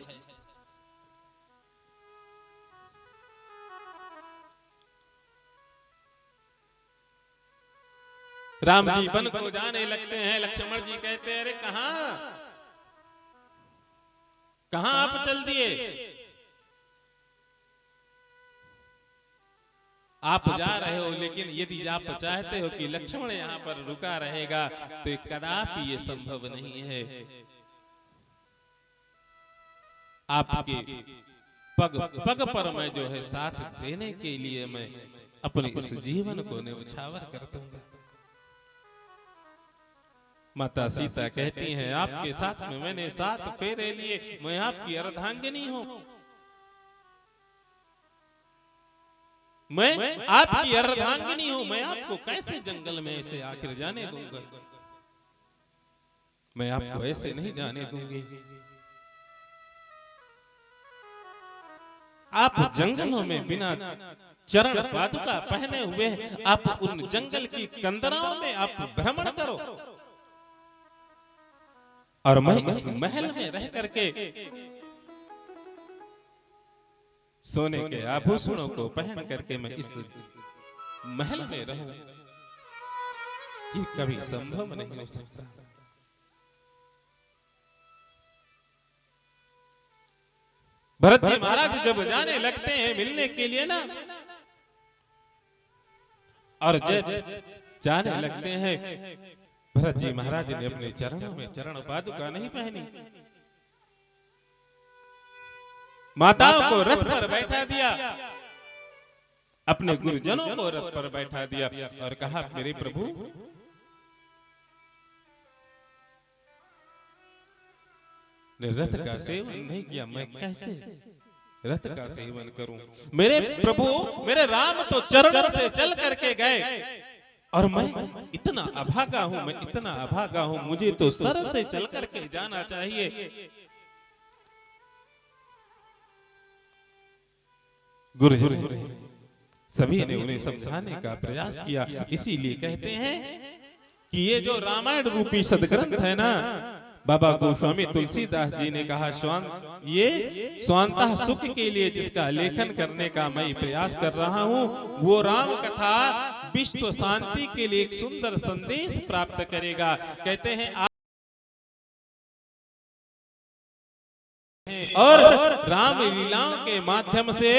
राम जी वन को जाने लगते हैं। लक्ष्मण जी कहते हैं, अरे कहां आप चल दिए? आप जा रहे हो, लेकिन यदि आप चाहते हो कि लक्ष्मण यहाँ पर रुका रहेगा तो कदापि ये संभव नहीं है। आपके पग पग पर मैं जो है साथ देने के लिए मैं अपने इस जीवन को न्यौछावर कर दूंगा। माता सीता कहती हैं, आपके साथ में मैंने 7 फेरे लिए, मैं आपकी अर्धांगिनी हूं, मैं आपकी अर्धांगिनी हूं, मैं आपको कैसे जंगल में ऐसे आखिर जाने दूंगा? मैं आपको ऐसे नहीं जाने दूंगी। आप जंगलों में बिना चरण पादुका पहने हुए आप उन जंगल की कंदराओं में आप भ्रमण करो, और मैं इस महल में रह करके सोने के आभूषणों को पहन करके मैं इस महल में रहूं, ये कभी संभव नहीं हो सकता। भरत जी महाराज जब जाने लगते हैं मिलने के लिए ना, और जब जाने लगते हैं, भरत जी महाराज ने अपने चरणों में चरण पादुका नहीं पहनी, माताओं को रथ पर बैठा दिया, अपने गुरुजनों को रथ पर बैठा दिया और कहा, मेरे प्रभु ने रथ का सेवन नहीं किया, मैं कैसे रथ का सेवन करूं? मेरे प्रभु, मेरे राम तो चरणों से चल करके गए, और मैं इतना अभागा हूं, मैं इतना अभागा हूं, मुझे तो सर से चल करके जाना चाहिए। गुरुजन सभी ने उन्हें समझाने का प्रयास किया। इसीलिए कहते हैं कि ये जो रामायण रूपी सदग्रंथ है ना, बाबा गोस्वामी तुलसीदास जी ने कहा, ये स्वांतः सुख के लिए जिसका लेखन करने का मैं प्रयास कर रहा हूँ, वो राम कथा विश्व शांति के लिए एक सुंदर संदेश प्राप्त करेगा। कहते हैं और राम लीलाओं के माध्यम से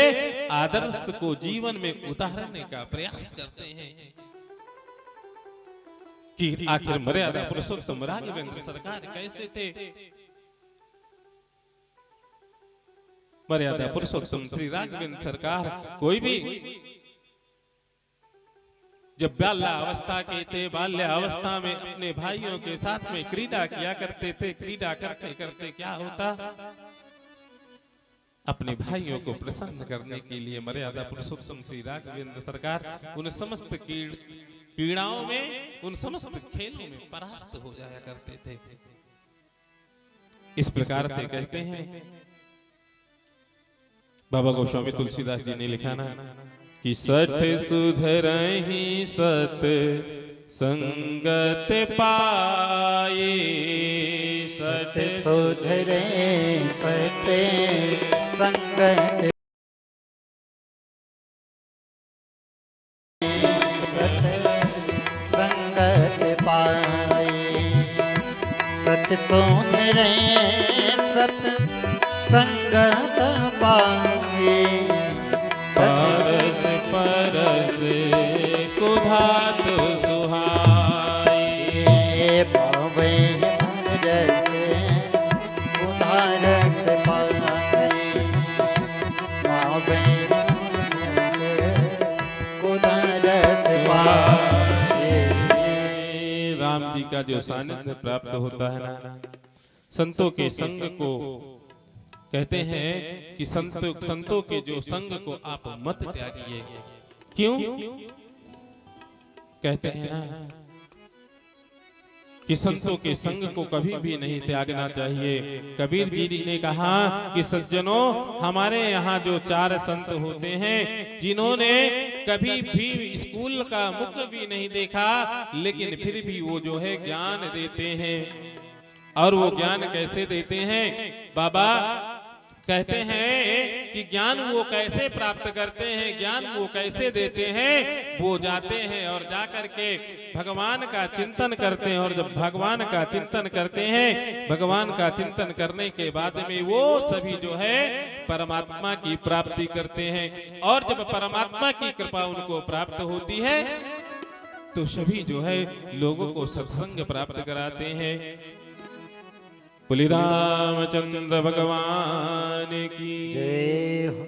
आदर्श को जीवन में उतारने का प्रयास करते हैं कि आखिर मर्यादा पुरुषोत्तम राघवेंद्र सरकार कैसे थे। मर्यादा पुरुषोत्तम श्री राघवेंद्र सरकार कोई भी जब बाल्यावस्था के थे, बाल्यावस्था में अपने भाइयों के साथ में क्रीड़ा किया करते थे। क्रीड़ा करते करते क्या होता, अपने भाइयों को प्रसन्न करने के लिए मर्यादा पुरुषोत्तम श्री राघवेंद्र सरकार उन समस्त क्रीड़ाओं में, उन समस्त खेलों में परास्त हो जाया करते थे। इस प्रकार से कहते हैं बाबा गोस्वामी तुलसीदास जी ने लिखा ना कि सठ सुधरहि सत संगत पाए, सठ सुधरे सत संगत संगत पाए, सत सुधरे सत संगत पाए, परस परस कुधात सुहाए, पावे भरस कुधारत पाए, पावे कुधारत पाए। राम जी का जो सानिध्य प्राप्त होता है ना, संतों के संग को कहते हैं कि संतों के जो संग को आप मत त्यागिए। क्यों? कहते हैं ना कि संतों के संग को कभी भी नहीं त्यागना चाहिए। कबीर जी ने कहा कि सज्जनों, हमारे यहाँ जो 4 संत होते हैं जिन्होंने कभी भी स्कूल का मुख भी नहीं देखा, लेकिन फिर भी वो जो है ज्ञान देते हैं। और वो ज्ञान कैसे देते हैं? बाबा कहते हैं कि ज्ञान वो कैसे प्राप्त करते हैं, ज्ञान वो कैसे देते हैं। वो जाते हैं और जाकर के भगवान का चिंतन करते हैं, और जब भगवान का चिंतन करते हैं, भगवान का चिंतन करने के बाद में वो सभी जो है परमात्मा की प्राप्ति करते हैं। और जब परमात्मा की कृपा उनको प्राप्त होती है तो सभी जो है लोगों को सत्संग प्राप्त कराते हैं। बोले रामचंद्र भगवान की जय हो।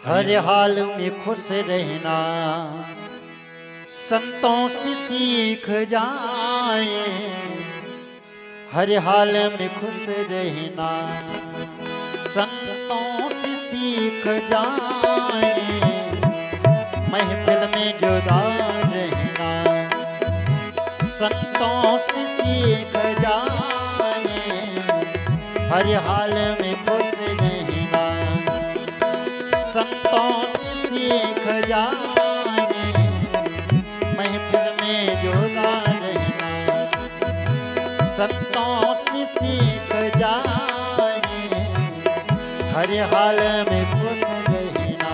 हर हाल में खुश रहना संतों से सीख जाए, हर हाल में खुश रहना संतों से सीख जाए, महफिल में जुदा रहना संतों से सीख जाए, हर हाल में खुश रहना संतों से सीख जाए, महफिल में जुदा रहना संतों से सीख जाए, हर हाल में खुश रहना।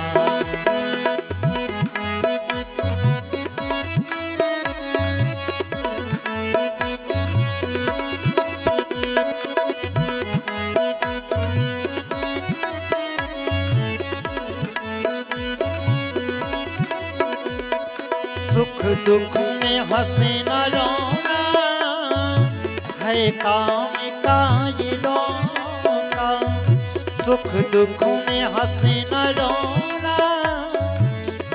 सुख दुख में हंसे न रोना है काम का ये लोका, सुख दुख में हंसे न रोना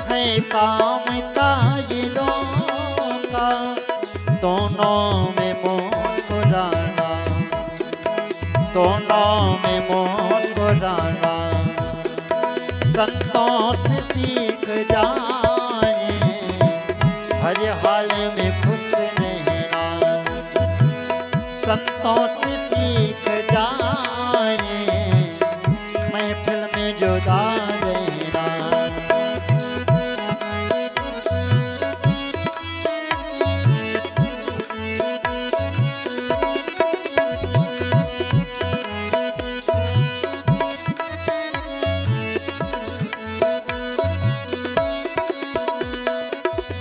है काम का ये लोका, दोनों में मुस्कुराना, दोनों में मुस्कुराना संतों से सीख जाए, हर हाल में खुश रहना संतों से सीख जाए, महफिल में जुदा रहना।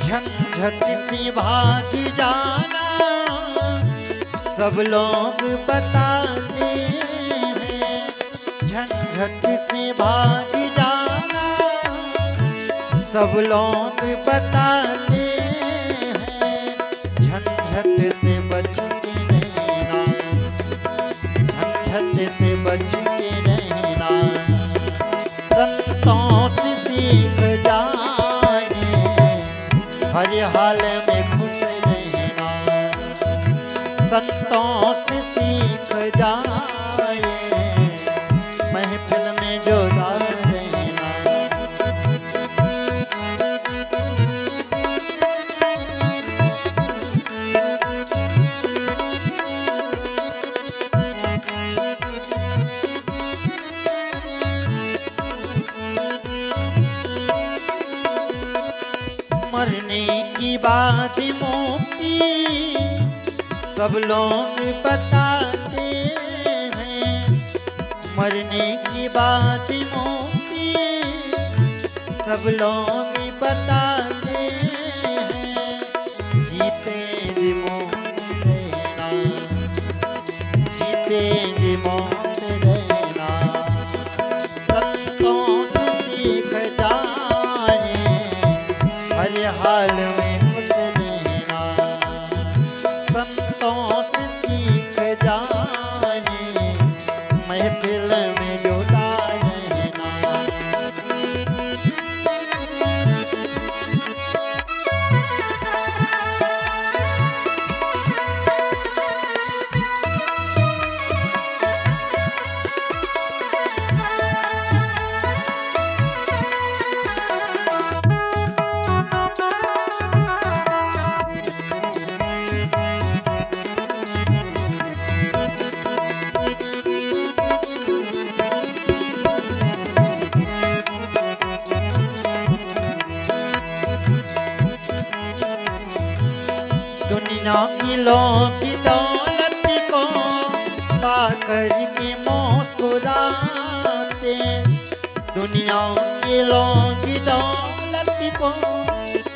झंझट से भाग जाना सब लोग बताते हैं, झंझट से भाग जाना सब लोग बताते हैं, झंझट से बच के रहना, झंझट से बच के रहना संतों से सीख जाए, हर हाल में खुश रहना संतों से सीख जाए, महफिल में जुदा रहना। मरने की बात मुक्ति सब लोग बताते हैं, मरने की बात मुक्ति सब लोग बताते हैं, जीते जी मौत रहना, जीते जी मौत रहना संतों से सीख जाए, हर हाल में खुश रहना संतों से सीख जाए, महफिल में जुदा रहना। दुनिया की लोग की दौलत को पाकर के मुस्कुरा दुनिया के लोग दौलत को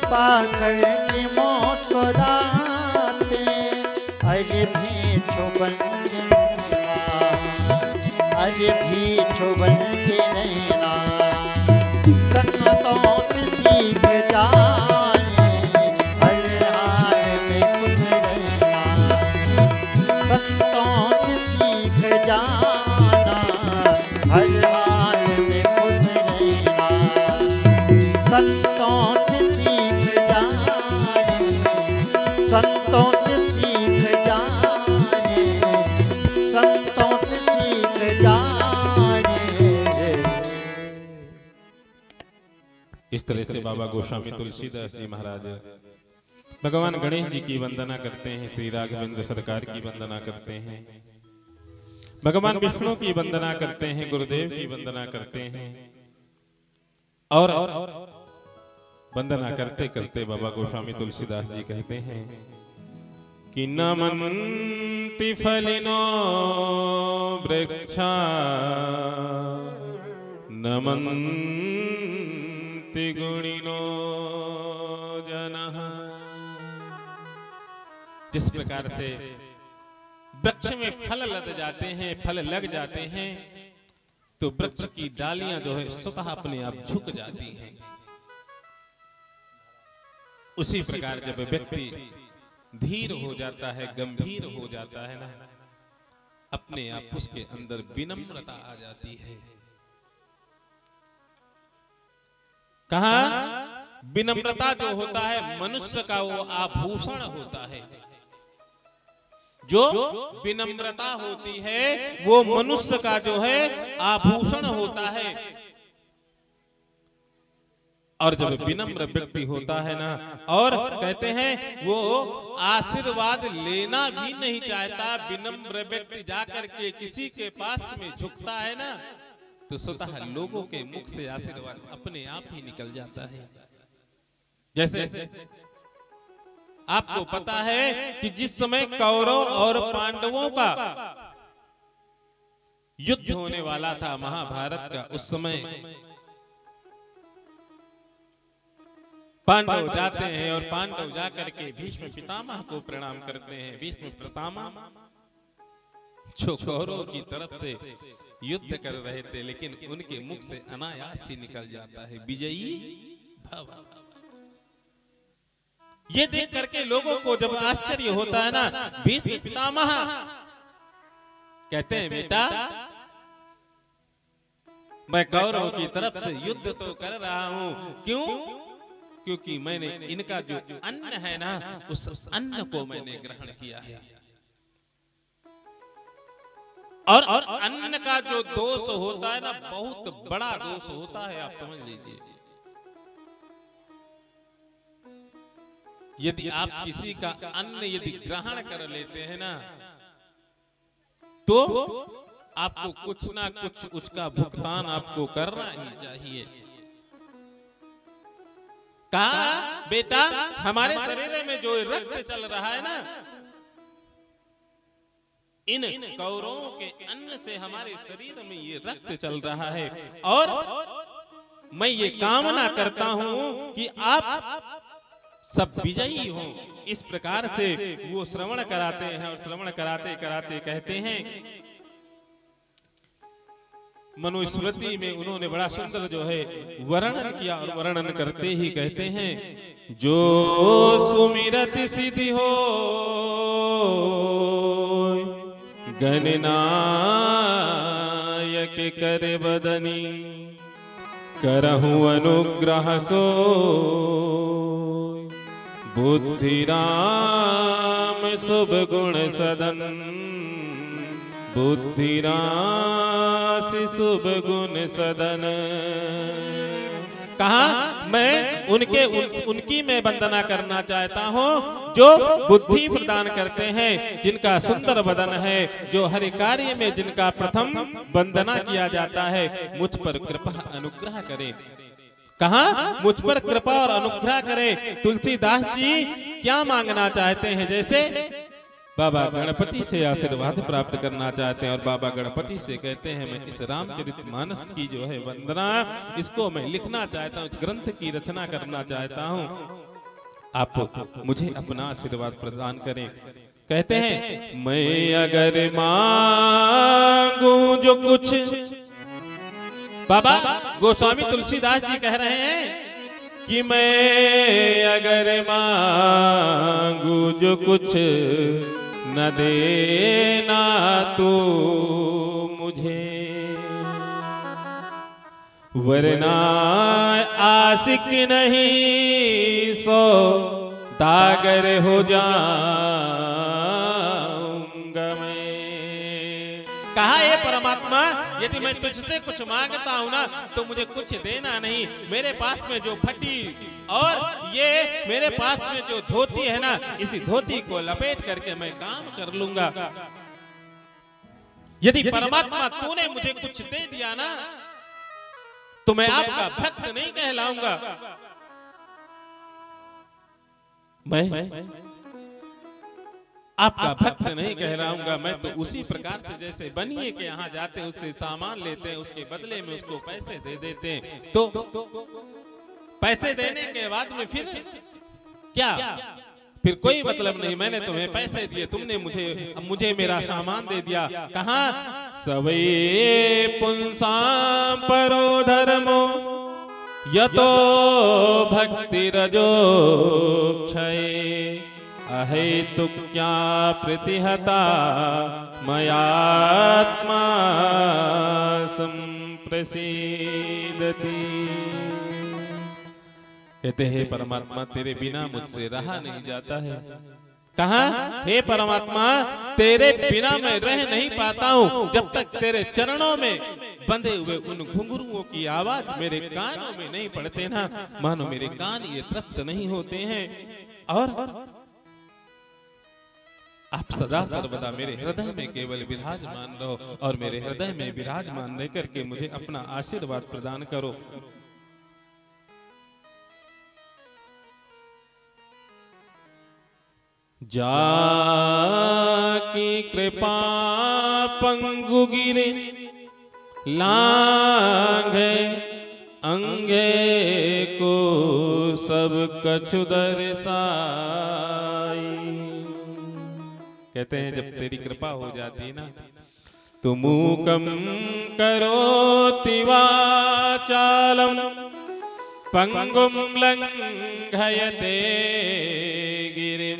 पाकर के मौत को दाते, अरे भी छुबन अरे भी छुबन के रहना, सन्नतों से सीख जाए हर हाल में खुश रहना, संतों से सीख जाना हर हाल में खुश रहना, संतों से सीख जाए, संतों से सीख जाए, संतों से सीख जाए। इस तरह से बाबा गोस्वामी तुलसीदास जी महाराज भगवान गणेश जी की वंदना करते हैं, श्री राघवेंद्र सरकार की वंदना करते हैं, भगवान विष्णु की वंदना करते हैं, गुरुदेव की वंदना करते हैं। और वंदना करते करते बाबा गोस्वामी तुलसीदास जी कहते हैं कि नमन्ति फलिनो वृक्षा नमन्ति गुणिनो जनः। जिस प्रकार से वृक्ष में फल लग जाते हैं, फल लग जाते हैं, तो वृक्ष की डालियां जो है स्वतः अपने आप झुक जाती हैं। उसी प्रकार जब व्यक्ति धीर हो जाता है, गंभीर हो जाता है ना, अपने आप उसके अंदर विनम्रता आ जाती है। कहा विनम्रता जो होता है मनुष्य का वो आभूषण होता है। जो विनम्रता होती है वो मनुष्य का जो है आभूषण होता है। और जब विनम्र व्यक्ति होता है ना, और कहते हैं वो आशीर्वाद लेना भी नहीं चाहता, विनम्र व्यक्ति जाकर के किसी के पास में झुकता है ना, तो स्वतः लोगों के मुख से आशीर्वाद अपने आप ही निकल जाता है। जैसे आपको पता है कि जिस समय कौरव और पांडवों का युद्ध होने वाला था महाभारत का, उस समय पांडव जाते हैं और पांडव जाकर के भीष्म पितामह को प्रणाम करते हैं। भीष्म पितामह जो कौरव की तरफ से युद्ध कर रहे थे, लेकिन उनके मुख से अनायास ही निकल जाता है विजयी भव। ये देख करके लोगों को जब आश्चर्य होता है ना, भीष्म पितामह कहते हैं बेटा मैं कौरव की तरफ से युद्ध तो कर रहा हूं, क्यों? क्योंकि मैंने इनका जो अन्न है ना, उस अन्न को मैंने ग्रहण किया है। और अन्न का जो दोष होता है ना, बहुत बड़ा दोष होता है, आप समझ लीजिए। यदि आप किसी का अन्न यदि ग्रहण कर लेते हैं ना, तो आपको कुछ ना कुछ उसका भुगतान आपको करना ही चाहिए। कहा बेटा हमारे शरीर में जो रक्त चल रहा है ना, इन कौरवों के अन्न से हमारे शरीर में ये रक्त चल रहा है, और मैं ये कामना करता हूं कि आप सब विजयी हो। इस प्रकार से वो श्रवण कराते हैं, और श्रवण कराते कराते कहते हैं, मनुस्मृति में उन्होंने बड़ा सुंदर जो है वर्णन किया, और वर्णन करते ही कहते हैं जो सुमिरत सिद्धि हो गणनायक कर बदनी करहु अनुग्रह सो बुद्धि राम शुभ गुण सदन बुद्धि राशि शुभ गुण सदन। कहा मैं उनकी मैं वंदना करना चाहता हूँ जो बुद्धि प्रदान करते हैं, जिनका सुंदर बदन है, जो हर कार्य में जिनका प्रथम वंदना किया जाता है। मुझ पर कृपा अनुग्रह करें। कहा मुझ पर कृपा और अनुग्रह करें। तुलसीदास जी क्या मांगना चाहते हैं? जैसे बाबा गणपति से आशीर्वाद प्राप्त करना चाहते हैं और बाबा गणपति से कहते हैं मैं इस रामचरितमानस की जो है वंदना इसको मैं लिखना चाहता हूँ, इस ग्रंथ की रचना करना चाहता हूँ, आप मुझे अपना आशीर्वाद प्रदान करें। कहते हैं मैं अगर मांगू जो कुछ, बाबा गोस्वामी तुलसीदास जी कह रहे हैं कि मैं अगर मांगू जो कुछ न देना तो मुझे, वरना आशिक नहीं सो दागर हो जाऊंगा मैं। कहा ये परमात्मा यदि मैं तुझसे कुछ मांगता हूं ना तो मुझे कुछ देना नहीं, मेरे पास में जो फटी और ये मेरे पास में जो धोती है ना, इसी धोती को लपेट करके मैं काम कर लूंगा। यदि परमात्मा तूने मुझे कुछ दे दिया ना तो मैं आपका भक्त नहीं कहलाऊंगा। मैं आपका भक्त नहीं कहलाऊंगा। मैं तो उसी प्रकार से जैसे बनिए के यहाँ जाते हैं उससे सामान लेते हैं, उसके बदले में उसको पैसे दे देते हैं, तो पैसे देने के बाद में फिर क्या, फिर कोई मतलब नहीं। मैंने तुम्हें पैसे दिए, तुमने मुझे मेरा सामान दे दिया। कहाँ सवै पुंसां परो धर्मो यतो भक्ति रजो क्षय अहेतुक क्या प्रतिहता मयात्मा संप्रसीदति। कहते हैं परमात्मा तेरे बिना मुझसे रहा नहीं जाता है। कहा हे परमात्मा तेरे बिना मैं रह नहीं पाता हूँ जब तक तेरे चरणों में बंधे हुए उन घुंघरुओं की आवाज मेरे कानों में नहीं पड़ते ना, मानो मेरे कान ये तृप्त नहीं होते हैं। और आप सदा सर्वदा मेरे हृदय में केवल विराजमान रहो और मेरे हृदय में विराजमान रह करके मुझे अपना आशीर्वाद प्रदान करो। जाकी कृपा पंगु गिरे लांघे अंगे को सब कछु दर्शाई। कहते हैं जब तेरी कृपा हो जाती ना तो मूकम करोति वाचालम पंगुम लंघयते गिरिम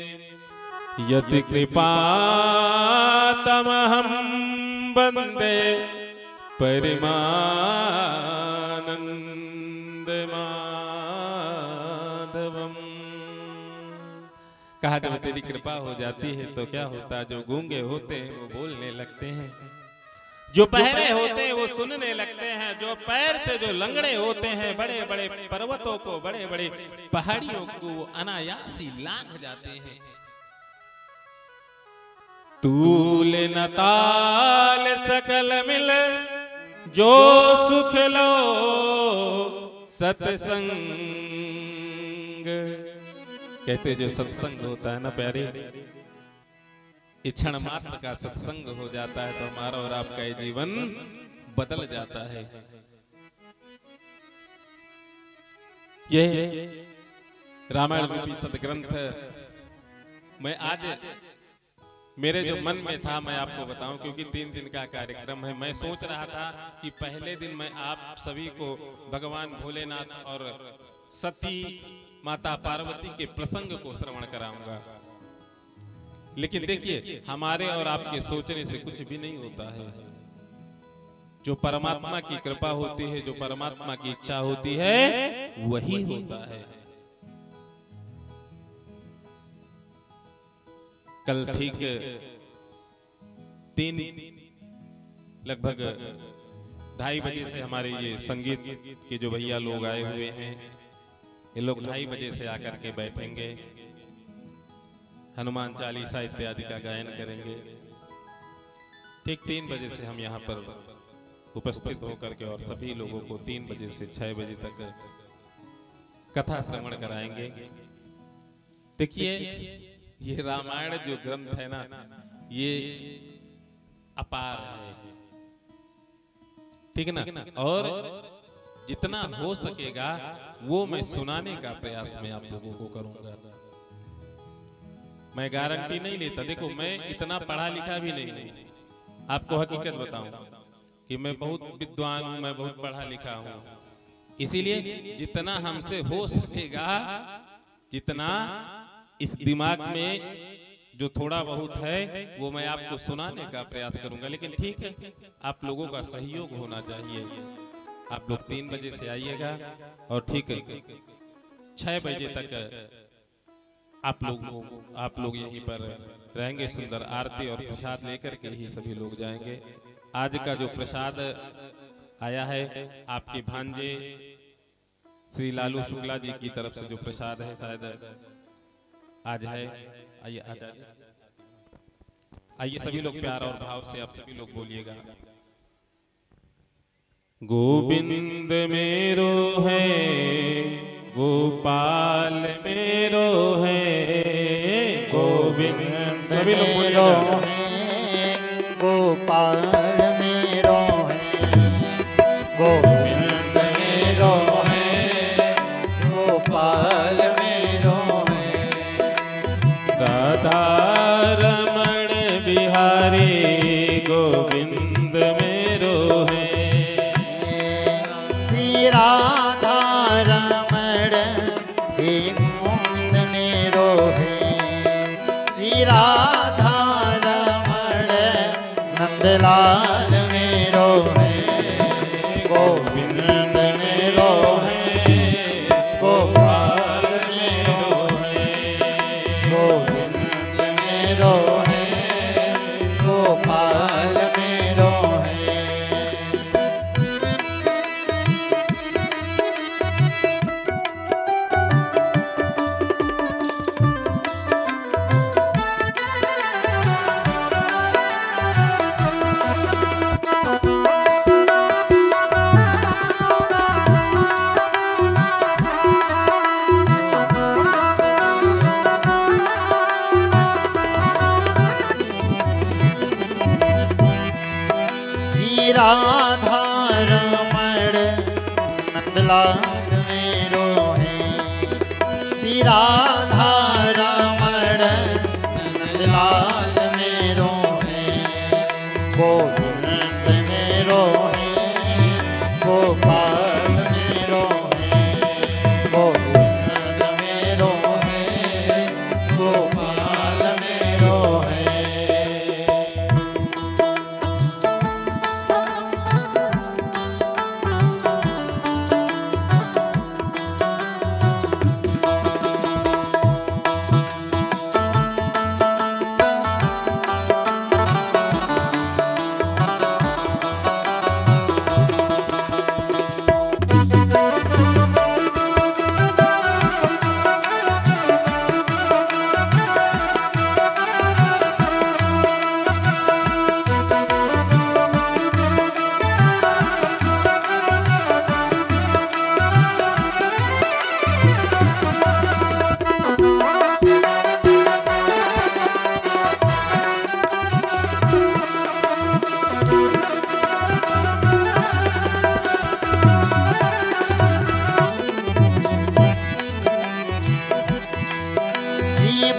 यति कृपातमहं वन्दे परमानंद माधवम। कहा जब तेरी कृपा हो जाती है तो क्या होता है, जो गूंगे होते हैं वो बोलने लगते हैं, जो बहरे होते हैं वो सुनने लगते हैं, जो पैर से जो लंगड़े होते हैं बड़े बड़े पर्वतों को बड़े बड़े पहाड़ियों को अनायासी लांघ जाते हैं। तूल न ताल सकल मिल जो सुख लो सत्संग। कहते जो सत्संग होता है ना प्यारे, क्षण मात्र का सत्संग हो जाता है तो हमारा और आपका ये जीवन बदल जाता है। ये रामायण रूपी सदग्रंथ मैं आज मेरे जो मन में था मैं आपको बताऊं, क्योंकि 3 दिन का कार्यक्रम है। मैं सोच रहा था कि पहले दिन मैं आप सभी को भगवान भोलेनाथ और सती माता पार्वती के प्रसंग को श्रवण कराऊंगा, लेकिन देखिए हमारे और आपके सोचने से कुछ भी नहीं होता है। जो परमात्मा की कृपा होती है, जो परमात्मा की इच्छा होती है वही होता है। कल ठीक 3 लगभग 2:30 बजे से हमारे ये संगीत के जो भैया लोग आए हुए हैं, ये लोग 2:30 बजे से आकर के बैठेंगे, हनुमान चालीसा इत्यादि का गायन करेंगे। ठीक 3 बजे से हम यहाँ पर उपस्थित होकर के और सभी लोगों को 3 बजे से 6 बजे तक कथा श्रवण कराएंगे। देखिए ये रामायण जो ग्रंथ है ना, ये अपार है, ठीक है ना। और जितना हो सकेगा वो मैं सुनाने का प्रयास मैं आप लोगों को करूंगा। मैं गारंटी नहीं लेता, देखो मैं इतना पढ़ा लिखा भी नहीं हूं, आपको हकीकत बताऊं कि मैं बहुत विद्वान हूं, मैं बहुत पढ़ा लिखा हूं। इसीलिए जितना हमसे हो सकेगा, जितना इस दिमाग में जो थोड़ा बहुत है वो मैं आपको सुनाने का प्रयास करूंगा। लेकिन ठीक है, आप लोगों का सहयोग होना चाहिए। आप लोग 3 बजे से आइएगा और ठीक है 6 बजे तक आप लोग यहीं पर रहेंगे। सुंदर आरती और प्रसाद लेकर के ही सभी लोग जाएंगे। आज का जो प्रसाद आया है आपके भांजे श्री लालू शुक्ला जी की तरफ से जो प्रसाद है, शायद आज है। आइए आइए सभी लोग प्यार और भाव से आप सभी लोग बोलिएगा। गोविंद मेरो है, गोपाल मेरो है, गोविंद सभी लोग बोलिएगा। गोपाल मेरो है, गोविंद मेरो है, गोपाल मेरो है। राधा रमण बिहारी गोविंद मेरो है, श्री राधा रमण हे गोविंद मेरो है, श्री राधा रमण नंदलाल मेरो है, गोविंद मेरो है, गोपाल मेरो है, गोविंद मेरो है, गोपाल मेरो है। श्री राधा रमण नंदलाल मेरो है, श्री राधा रमण नंदलाल मेरो है, गोविंद मेरो है, गोपाल मेरो है, गोविंद मेरो है, गोपाल मेरो है।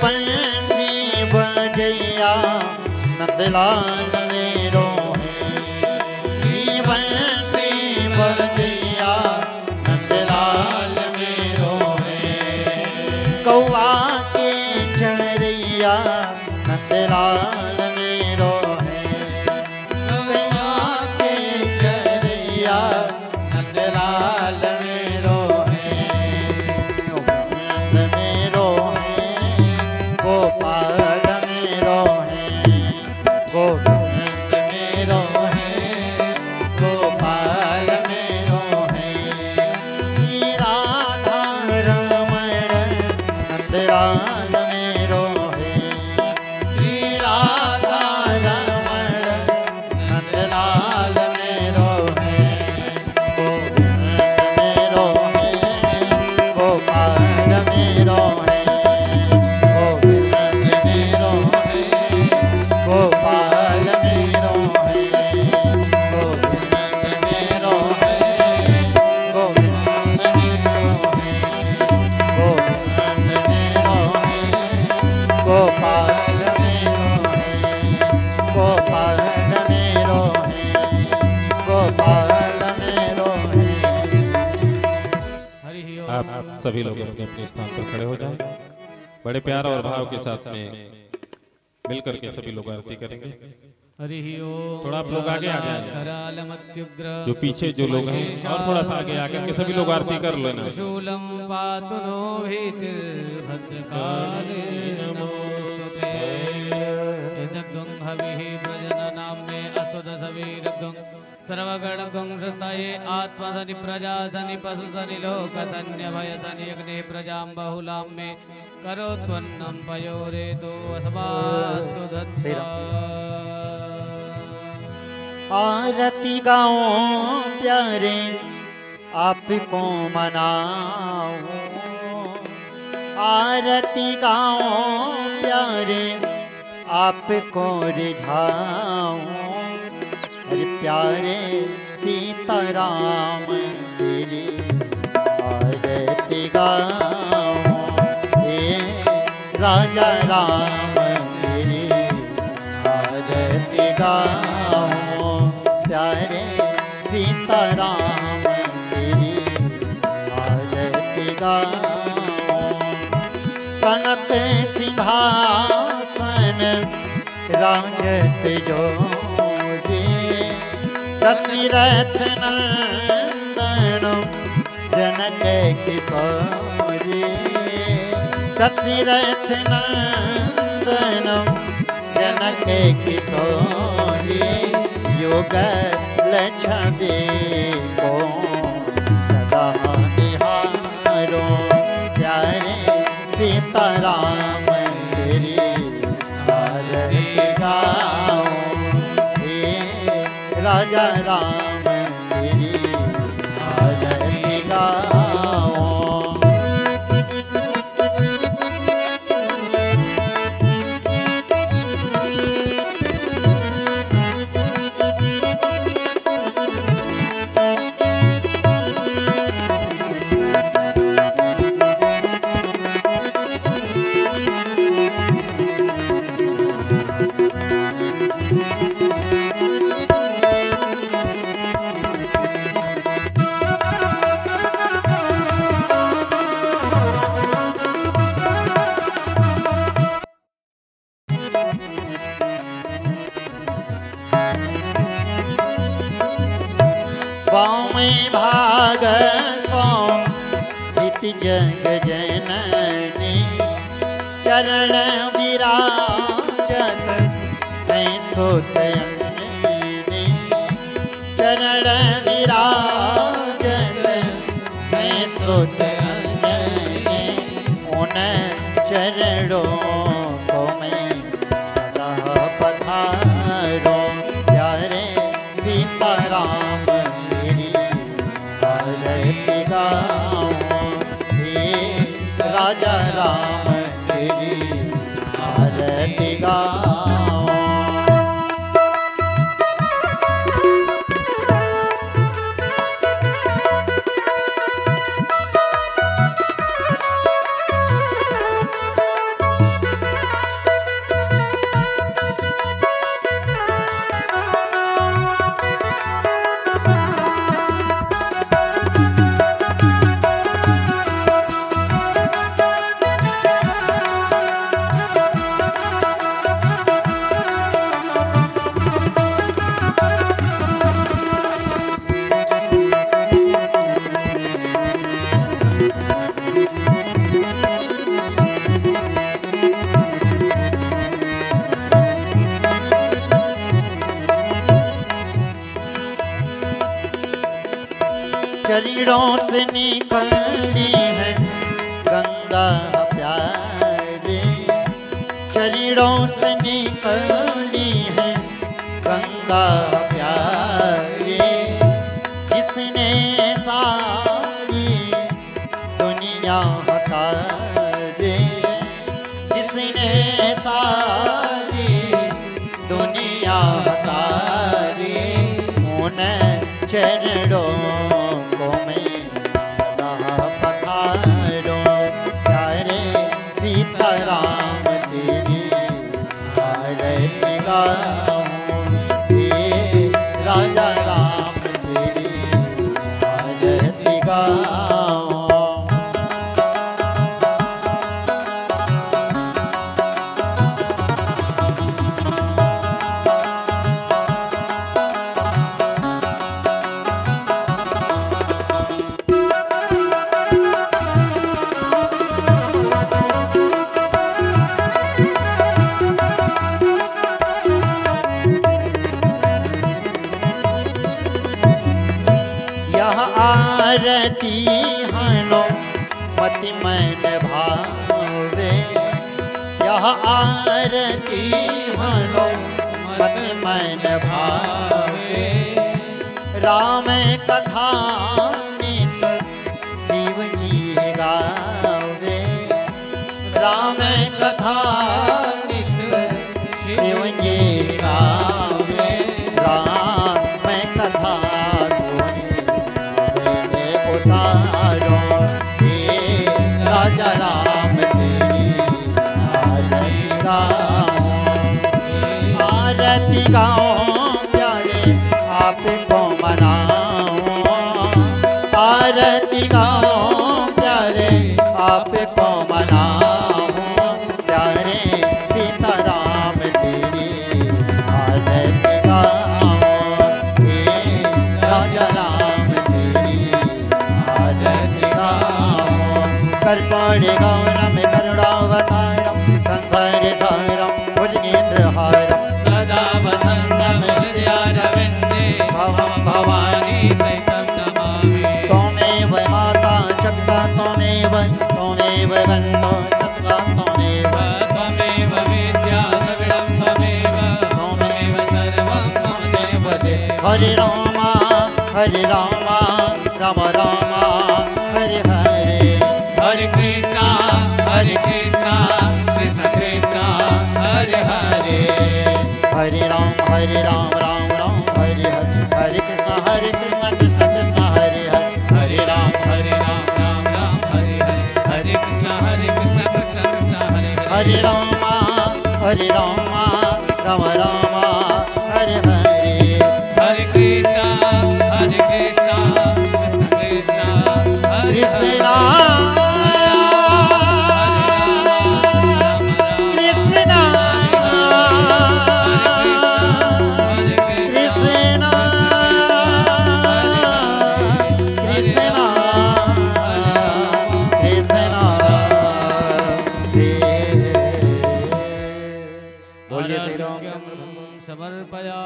बंसी बजैया नंदलाल मेरो है, बंसी बजैया नंदलाल मेरो है, कौआ के चढ़ैया नंदलाल मेरो है, कौआ के चढ़ैया नंदलाल मेरो है, गोविंद मेरो है, गोपाल मेरो है, गोविंद मेरो है, गोपाल मेरो है, श्री राधा रमण नंदलाल मेरो है, श्री राधा रमण नंदलाल मेरो है, गोविंद मेरो है, गोपाल मेरो है, गोविंद गोपाल मेरो है, गोपाल मेरो है, गोपाल मेरो है। हरि आप सभी लोग अपने अपने स्थान पर खड़े हो जाएं। बड़े प्यार और भाव के साथ में मिलकर के सभी लोग आरती करेंगे। हरि ओम। थोड़ा आप लोग आगे आ जाएं। करालमत्युग्र जो पीछे जो लोग हैं और थोड़ा सा आगे आकर के सभी लोग आरती कर लेना। शूलम पातु नो भीतिर्भद्रकाले नमोस्तुते। यदगं हविः प्रजननां मे असुदसवीरगं सर्वगणगं शस्ताये आत्मसनि प्रजा सनि पशु सनि लोक सन्यभय सनि अग्निः प्रजां बहुलां मे करोत्वन्नं पयोरेतो अस्मात्सु दत्सा। आरती गाओ प्यारे आपको मनाओ, आरती गाओ प्यारे आपको रिझाओ। अरे प्यारे सीताराम तेरी आरती गाओ, हे राजा राम तेरी आरती गाओ। प्यारे सीताराम तेरी आरती गाओ। कनक सिंहासन राजत जोरे, दशरथ नंदन जनक किशोरी। दशरथ नंदन जनक किशोरी। युग लक्ष्मी को सदा निहारो। प्यारे सीताराम तेरी आरती गाओ, हे राजा राम तेरी आरती गाओ। में भागवतो हित जग जननी। चरण विराजत हैं सोतयनी। चरण विराजत हैं सोतयनी। उन चरणों को मैं सदा पधारो। प्यारे सीताराम तेरी आरती गाओ, हे राजा राम तेरी आरती गाओ। चरणों से निकली है गंगा प्यारे। चरणों से निकली है गंगा प्यारे। जिसने सारी दुनिया हटारे। जिसने सारी दुनिया हटारे। उन चरणों को मैं सदा पधारो। प्यारे सीताराम तेरी आरती हलो मति मैन भावे, यह आरती हलो मति मैन भावे। राम कथा नित शिव जी गावे, राम कथा नित शिव जी गावे। राम कथा उतारो हे राजा राम तेरी आरती गाओ, आरती गाओ प्यारे आपको मनाओ, आरती गाओ प्यारे आपको मनाओ। प्यारे सीताराम तेरी आरती गाओ, हे राजा राम तेरी आरती गाओ। कर्पूर गौरम करुणावतारम संसारसारम भुजगेन्द्रहारम सदा वसन्तं हृदयारविन्दे भवं भवानी तैतं नमामि। त्वमेव माता च पिता त्वमेव, त्वमेव बन्धो सखा त्वमेव, त्वमेव विद्या द्रविडं त्वमेव, त्वमेव सर्वं मम देवते। हरे रामा राम राम हरे हरे। हरे कृष्णा कृष्ण कृष्ण हरे हरे। हरे राम राम राम हरे हरे। हरे कृष्ण कृष्ण कृष्ण हरे हरे। हरे राम राम राम हरे हरे। हरे कृष्ण कृष्ण कृष्ण हरे हरे। हरे राम राम राम हरे हरे। हरे कृष्ण कृष्ण कृष्ण हरे हरे। समर्पया